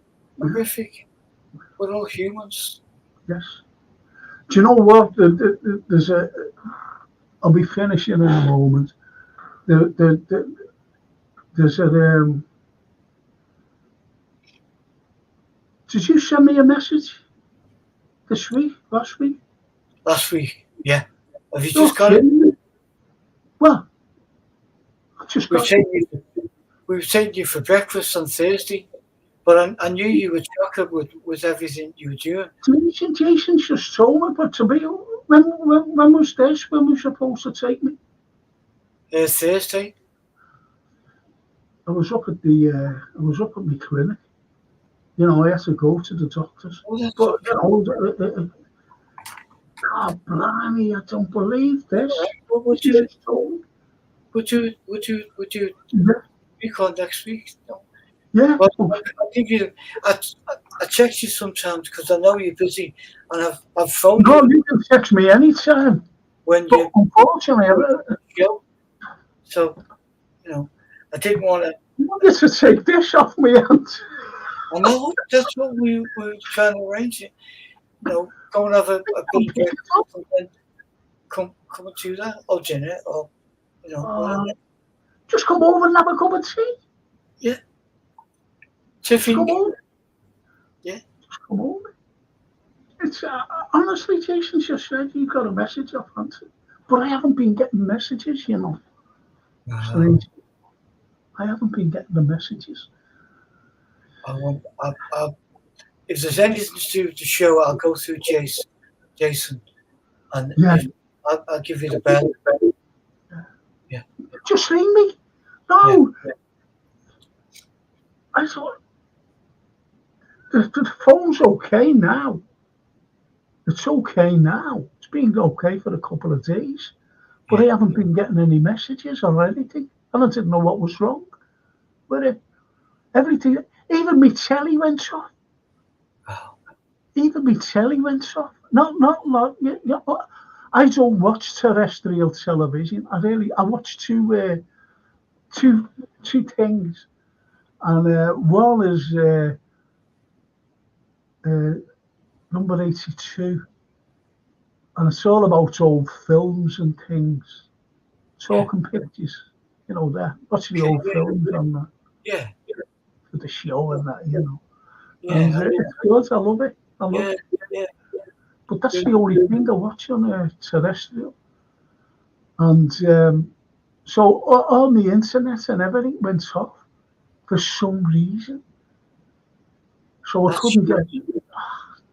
We're all humans. Yes. Do you know what? There's I'll be finishing in a moment. There's a. Did you send me a message this week? Last week? Last week, yeah. Have you just got it? Well, I just got it. We were taking you for breakfast on Thursday. But I knew you were chocker with everything you were doing. Jason just told me, but to be, when was this? When was you supposed to take me? Thursday. I was up at my clinic. You know, I had to go to the doctors. Oh, but you know, God blimey, I don't believe this. Would you record next week? No. Yeah. But I'll give you. I text you sometimes because I know you're busy, and I've phoned you. No, you can text me anytime. When you unfortunately, so you know, I didn't want to. You wanted to take this off my hands. I know that's what we were trying to arrange. It. You know, go and have a bit of breakfast and then come and do that, or dinner, or you know, just come over and have a cup of tea. Yeah. Tiffany. Come over. Yeah. Just come over. It's honestly, Jason just said you got a message off answered, but I haven't been getting messages. You know, strange. I haven't been getting the messages. If there's anything to do with the show, I'll go through Jason, and I'll give you the bell. Yeah. Just ring me. No. Yeah. I thought the phone's okay now. It's okay now. It's been okay for a couple of days, but I haven't been getting any messages or anything, and I didn't know what was wrong with it. Everything, even my telly went off. Oh. Even my telly went off. Not. I don't watch terrestrial television. I watch two things, and one is number 82, and it's all about old films and things, talking pictures. You know that. Watching the old films on that. Yeah. For the show and that, you know. Yeah. And it's good. I love it. I love it. Yeah. But that's the only thing I watch on terrestrial. And so all the internet and everything went off for some reason. So I couldn't get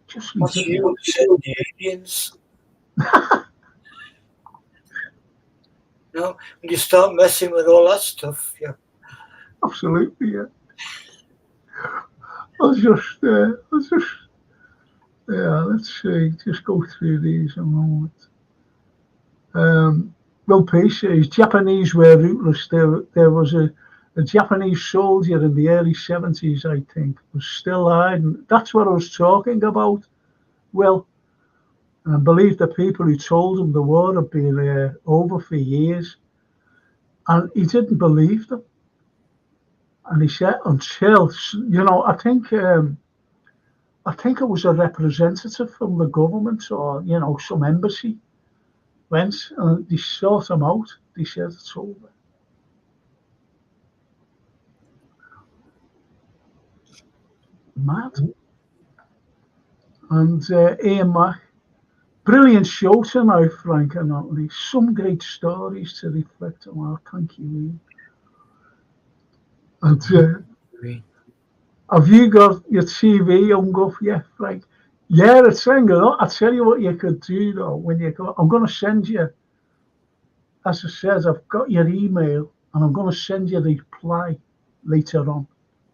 just ridiculous. The aliens. No, when you start messing with all that stuff, yeah. Absolutely, yeah. Let's see, just go through these a moment. Well, Peace says Japanese were ruthless. There was a Japanese soldier in the early 70s, I think, was still hiding. That's what I was talking about. Well, I believe the people who told him the war had been over for years, and he didn't believe them. And he said, until, you know, I think it was a representative from the government or, you know, some embassy went and they sought him out. They said it's over. Mad. And Ian Mack, brilliant show tonight, Frank and Natalie. Some great stories to reflect on. Thank you, Ian. And have you got your TV hung up yet, Frank? Yeah, it's hanging up. I'll tell you what you could do, though, when you go. I'm going to send you, as I said, I've got your email, and I'm going to send you the reply later on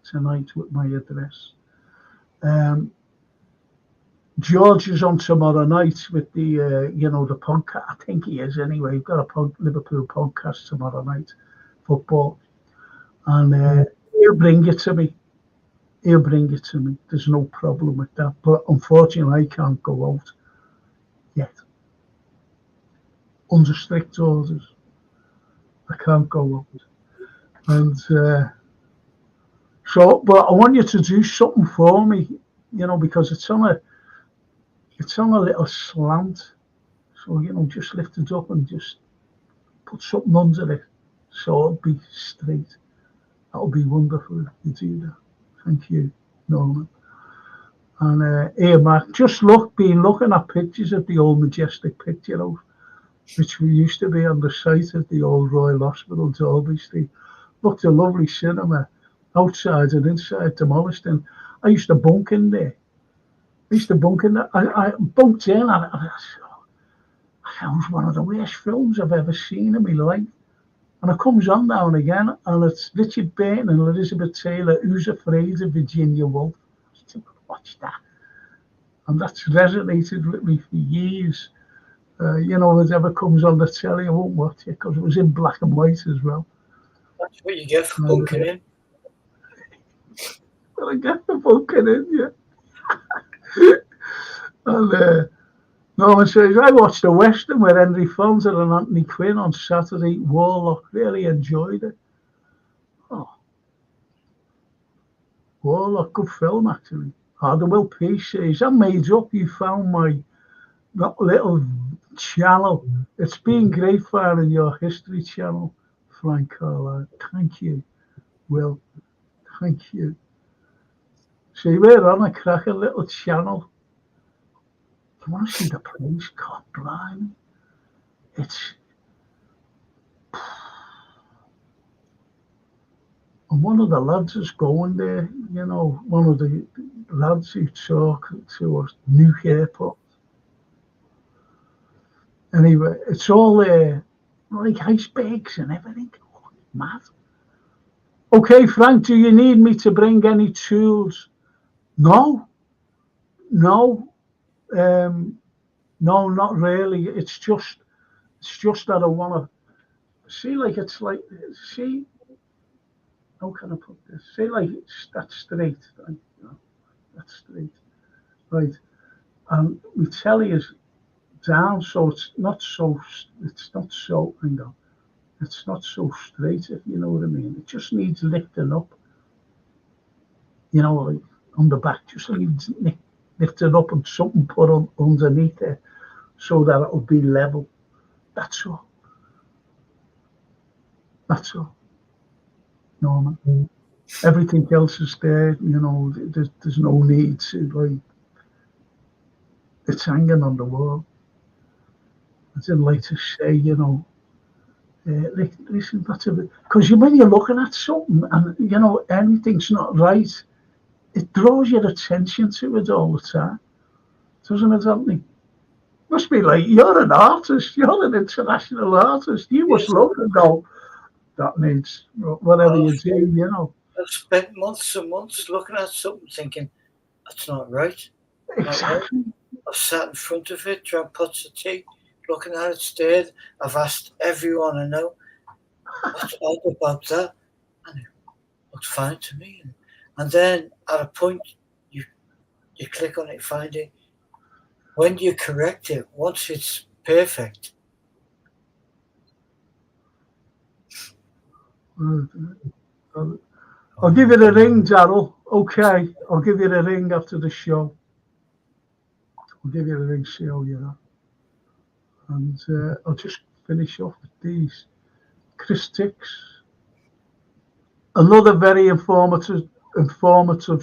tonight with my address. George is on tomorrow night with the, the podcast. I think he is anyway. We've got a Liverpool podcast tomorrow night, football. And he'll bring it to me. There's no problem with that. But unfortunately, I can't go out yet. Under strict orders. I can't go out. And but I want you to do something for me, you know, because it's on a little slant. So, you know, just lift it up and just put something under it so it'll be straight. That'll be wonderful if you do that. Thank you, Norman. And here, Matt, just been looking at pictures of the old Majestic Picture House, which we used to be on the site of the old Royal Hospital, Dalby Street. Looked a lovely cinema. outside and inside, demolished. And I used to bunk in there. I bunked in, and it was one of the worst films I've ever seen in my life. And it comes on now and again, and it's Richard Burton and Elizabeth Taylor, Who's Afraid of Virginia Woolf. I said, watch that. And that's resonated with me for years. Whatever comes on the telly, I won't watch it because it was in black and white as well. That's what you get for bunking in. Well, I get for bunking in, yeah. And Norman says, I watched a Western with Henry Fonda and Anthony Quinn on Saturday. Warlock, really enjoyed it. Oh, Warlock, good film actually. The Will P says, I made up, you found my little channel. It's been great finding your history channel, Frank Carlyle. Thank you, Will. Thank you. See, we're on a cracking little channel. You want to see the place? God, blimey. And one of the lads is going there, one of the lads who talk to us, New Airport. Anyway, it's all there, like icebergs and everything. Oh, mad. Okay, Frank, do you need me to bring any tools? No, no, not really. It's just that I want to see, how can I put this? Say like that's straight, right? That's straight, right? And we tell you down, so it's not so. Hang on. It's not so straight, if you know what I mean. It just needs lifting up. Like on the back, just needs lifting up and something put on underneath it so that it'll be level. That's all. That's all. Norman. Everything else is there, there's no need to, like, it's hanging on the wall. I didn't like to say, listen, that's a bit, because when you're looking at something and, anything's not right, it draws your attention to it all the time. Doesn't it, Anthony? Must be like, you're an artist, you're an international artist. You must look and go, that needs whatever you do, I've spent months and months looking at something thinking, that's not right. Exactly. I've sat in front of it, drank pots of tea, looking at it, stared. I've asked everyone I know, what's odd about that? And it looks fine to me. And then at a point, you click on it, find it. When do you correct it? Once it's perfect. I'll give you a ring, Darryl. Okay, I'll give you a ring after the show. I'll give you a ring, see how you are. And I'll just finish off with these. Chris Tix. Another very informative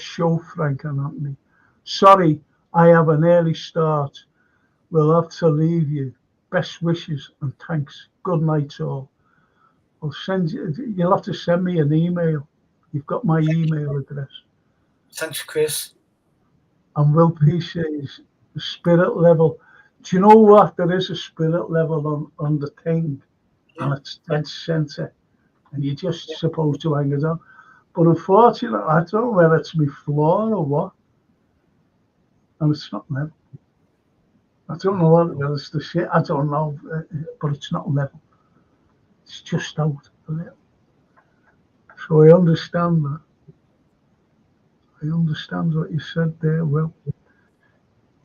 show, Frank and Anthony. Sorry, I have an early start. We'll have to leave you. Best wishes and thanks. Good night, all. I'll send you. You'll have to send me an email. You've got my email address. Thanks, Chris. And Will P says the spirit level. Do you know what? There is a spirit level on the thing, and it's dead center, and you're just supposed to hang it on. But unfortunately, I don't know whether it's my floor or what, and it's not level. I don't know whether it's the shit. I don't know, but it's not level. It's just out a little. So I understand that. I understand what you said there, Will.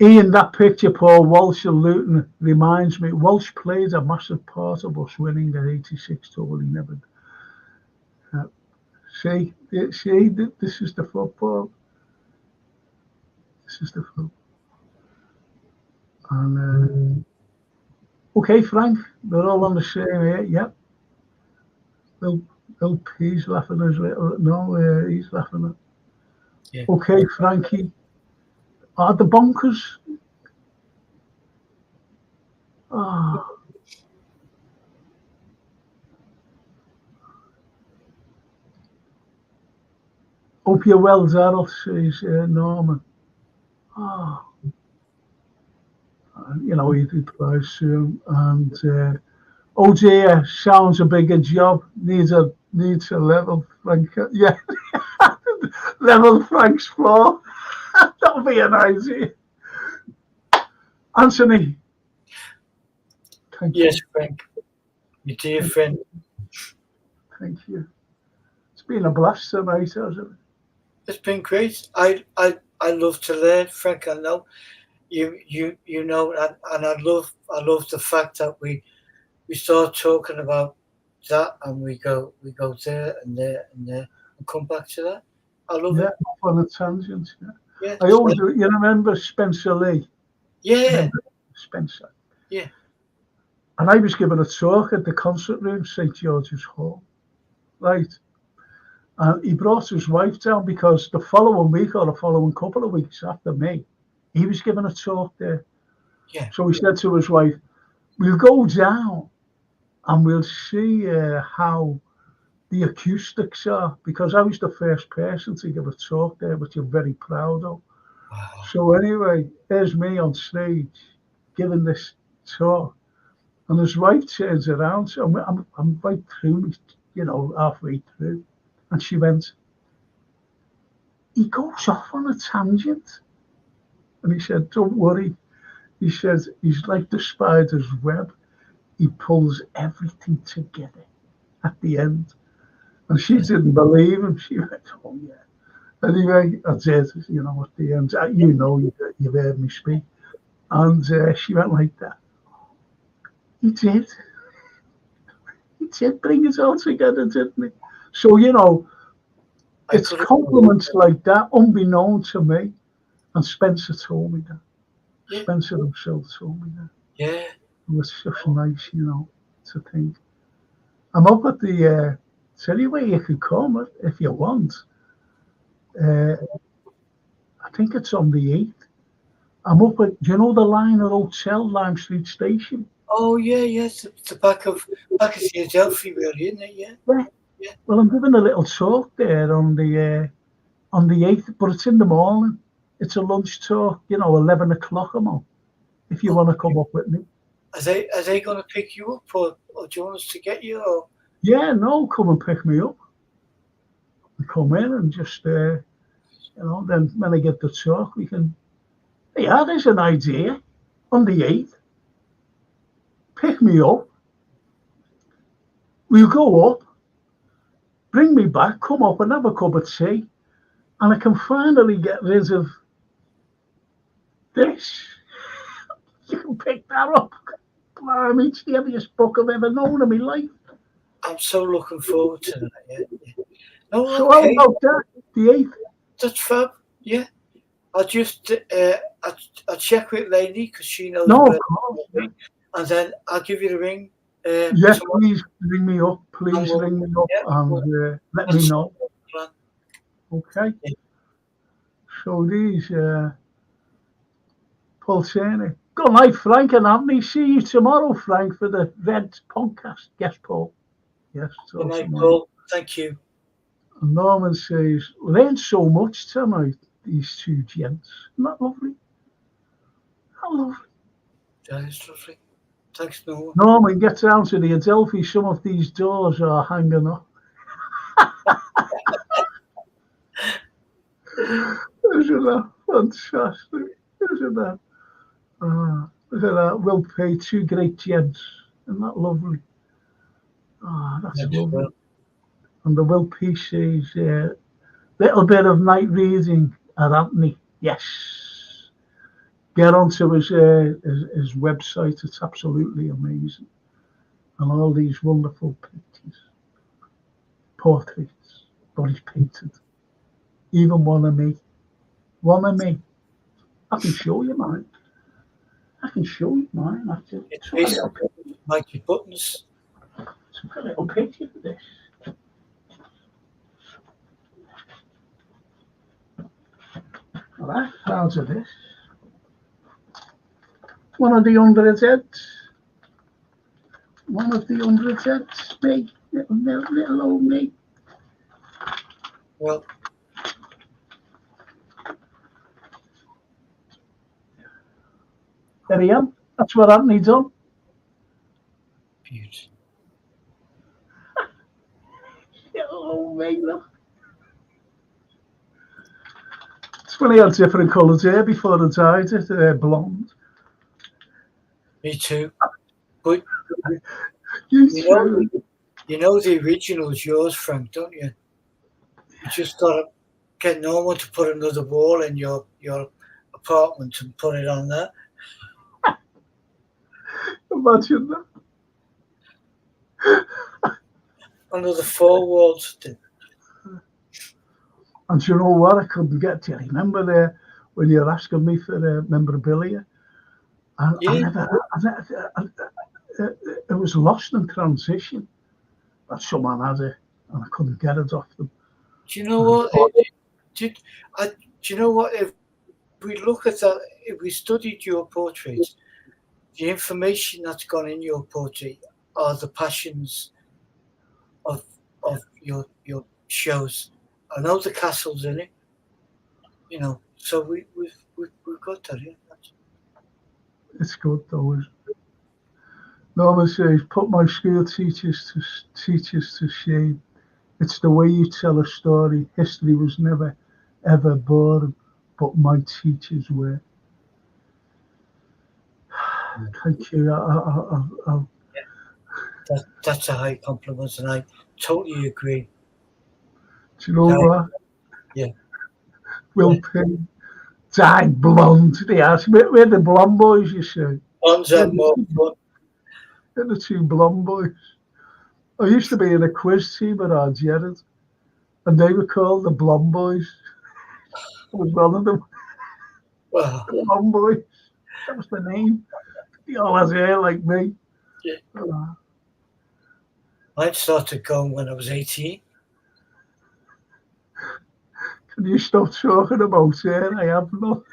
Ian, that picture, Paul Walsh of Luton, reminds me, Walsh played a massive part of us winning the 86 tour. He never. See, this is the football. This is the football. And, okay, Frank, we're all on the same here, yeah. Bill P's laughing as well. No, he's laughing at. Yeah. Okay, Frankie. Are the bonkers? Oh. Hope you're well, Darrell, says Norman. Oh, you know, he replies to him, and oh dear, sounds a bigger job. Needs a level, Frank. Yeah, level Frank's floor. That'll be an idea. Anthony. Thank Yes, you. Frank. Your dear friend. Thank you. It's been a blast tonight, hasn't it? It's been great. I love to learn, Frank. I know you know, and I love the fact that we start talking about that, and we go there and there and there and come back to that. I love it. On a tangent. Yeah. Yeah. I always do. You remember Spencer Lee? Yeah. Remember Spencer. Yeah. And I was given a talk at the concert room, St. George's Hall, right? And he brought his wife down because the following week or the following couple of weeks after me, he was given a talk there. Yeah. So he said to his wife, we'll go down and we'll see how the acoustics are, because I was the first person to give a talk there, which I'm very proud of. Wow. So anyway, there's me on stage giving this talk. And his wife turns around, so I'm right through, you know, halfway through. And she went, he goes off on a tangent. And he said, don't worry. He says, he's like the spider's web. He pulls everything together at the end. And she didn't believe him. She went, oh, yeah. Anyway, I did, you know, at the end. You know, you've heard me speak. And she went like that. He did. He did bring it all together, didn't he? So, you know, it's compliments like that, unbeknown to me. And Spencer told me that. Yeah. Spencer himself told me that. Yeah. It was just nice, you know, to think. I'm up at the, tell you where you can come if you want. I think it's on the 8th. I'm up at, do you know the Liner Hotel, Lime Street Station? Oh yeah, yes, it's the back of the Adelphi, really, isn't it? Yeah. Yeah. Yeah. Well, I'm giving a little talk there on the 8th, but it's in the morning. It's a lunch talk, you know, 11 o'clock I'm on. If you want to come up with me. Are they going to pick you up, or do you want us to get you? Or? Yeah, no, come and pick me up. Come in and just, you know, then when I get the talk, we can. Yeah, there's an idea. On the 8th, pick me up. We'll go up, bring me back, come up and have a cup of tea, and I can finally get rid of this. You can pick that up. I mean, it's the heaviest book I've ever known in my life. I'm so looking forward to that. Yeah. Oh, so okay. How about that? The 8th. That's fab. Yeah. I'll just I'll check with Lady because she knows. No, of course. And then I'll give you the ring. Yes, please ring me up. Please ring me up and let me know. Okay. Yeah. So these Paul Cheney. Good night, Frank and Anthony. See you tomorrow, Frank, for the Red podcast. Yes, Paul. Yes. Good night, Paul. Thank you. And Norman says, learned so much tonight, these two gents. Isn't that lovely? How lovely. That is lovely. Thanks, Norman. Norman, get down to the Adelphi. Some of these doors are hanging up. Isn't that fantastic? Isn't that? Look at that. We'll pay two great gents. Isn't that lovely? That's lovely. Well. And the Will P says, little bit of night reading at Anthony. Yes. Get onto his website. It's absolutely amazing. And all these wonderful pictures, portraits, that he's painted. Even one of me. One of me. I can show you mine. Actually. Like your buttons. It's a little picture of this. All right, proud of this. One of the 100 heads. One of the 100 heads. Me. Little old me. Well, There I am. That's what Anthony done. Beautiful. Oh, mate, look. It's funny how different colours hair before I dyed it, blonde. Me too. But You know the original's yours, Frank, don't you? You just got to get no one to put another wall in your apartment and put it on there. Imagine that. Another 4 walls. And you know what? I couldn't get to. Remember there when you were asking me for memorabilia? I it was lost in transition. That someone had it, and I couldn't get it off them. Do you know what? Do you know what? If we look at that, if we studied your portrait, the information that's gone in your portrait are the passions of your shows. I know the castle's in it, so we've got that. Yeah. It's good though. Norman says, "Put my school teachers to shame. It's the way you tell a story. History was never ever boring, but my teachers were." Thank you. That's a high compliment, and I totally agree. Do you know what? Yeah. Will Payne dyed blonde. We're the blonde boys, you see. Blondes are more fun. They're the 2 blonde boys. I used to be in a quiz team at Gerard, and they were called the blonde boys. I was one of them. Wow. The blonde boys. That was the name. They all had hair like me. Yeah. I started going when I was 18. Can you stop talking about hair? I have not.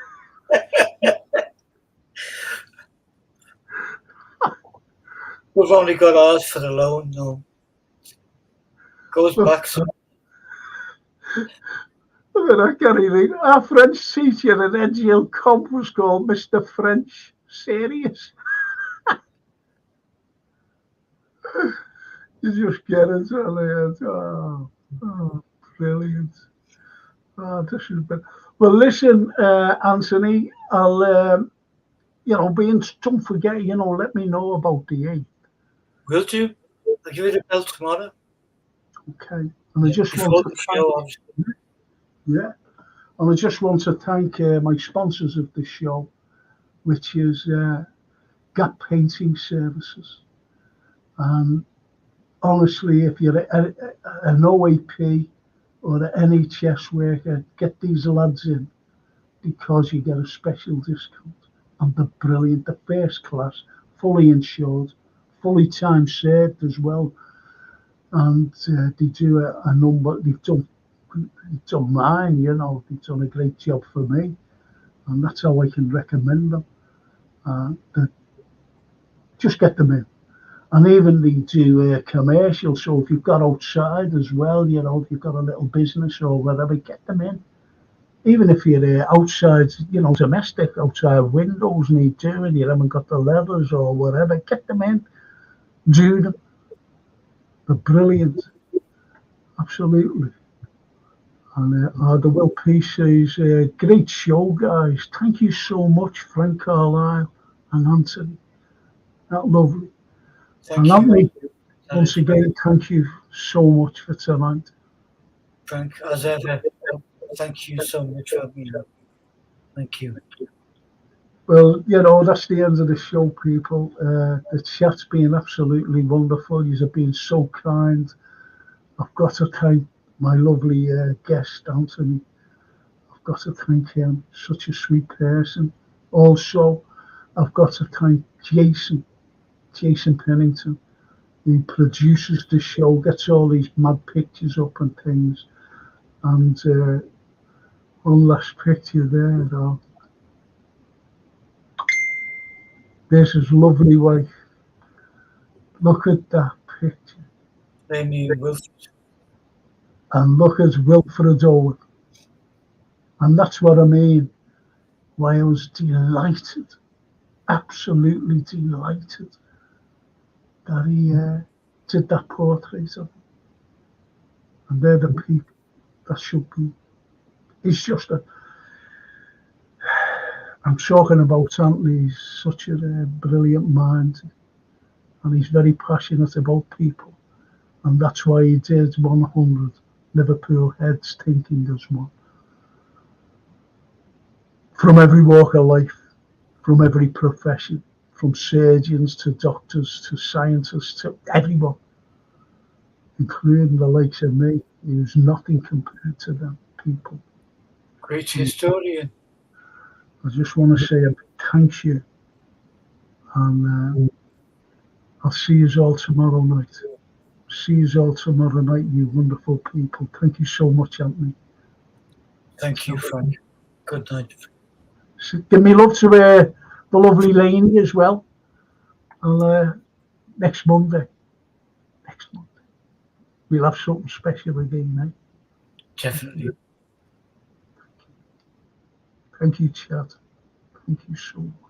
We've only got ours for the loan, no. Goes back. Look at that, Gary. Our French teacher at NGL Comp was called Mr. French. Serious. You just get it. Oh, brilliant. Oh, this has been. Well, listen, Anthony, I'll, don't forget, let me know about the 8th. Will do. I'll give it a bell tomorrow. Okay. And I just want to thank, and I just want to thank my sponsors of the show, which is Gap Painting Services. And honestly, if you're an OAP or an NHS worker, get these lads in because you get a special discount. And they're brilliant, they're first class, fully insured, fully time served as well. And they do a number, they've done mine, they've done a great job for me. And that's how I can recommend them. Just get them in. And even they do commercial, so if you've got outside as well, if you've got a little business or whatever, get them in. Even if you're outside, domestic, outside windows need doing, you haven't got the leathers or whatever, get them in. Do them. They're brilliant. Absolutely. And the Will P says, great show, guys. Thank you so much, Frank Carlyle and Anthony. That's lovely. And Anthony, once again, thank you so much for tonight. Frank, as ever, thank you so much for having me. Thank you. Well, that's the end of the show, people. The chat's been absolutely wonderful. You've been so kind. I've got to thank my lovely guest, Anthony. I've got to thank him. Such a sweet person. Also, I've got to thank Jason Pennington, who produces the show, gets all these mad pictures up and things. And one last picture there, though. There's his lovely wife. Look at that picture. And look at Wilfred Owen. And that's what I mean. Why I was delighted absolutely delighted that he did that portrait of him. And they're the people that should be. He's just I'm talking about Anthony, he's such a brilliant mind, and he's very passionate about people. And that's why he did 100 Liverpool heads thinking as one. From every walk of life, from every profession, from surgeons to doctors to scientists to everyone, including the likes of me. He was nothing compared to them people. Great historian. I just want to say a big thank you, and I'll see you all tomorrow night. See you all tomorrow night, you wonderful people. Thank you so much, Anthony. Thank you, Frank. Good night. So give me love to the lovely Lainey as well. And next Monday, we'll have something special again, eh? Definitely. Thank you, Chad. Thank you so much.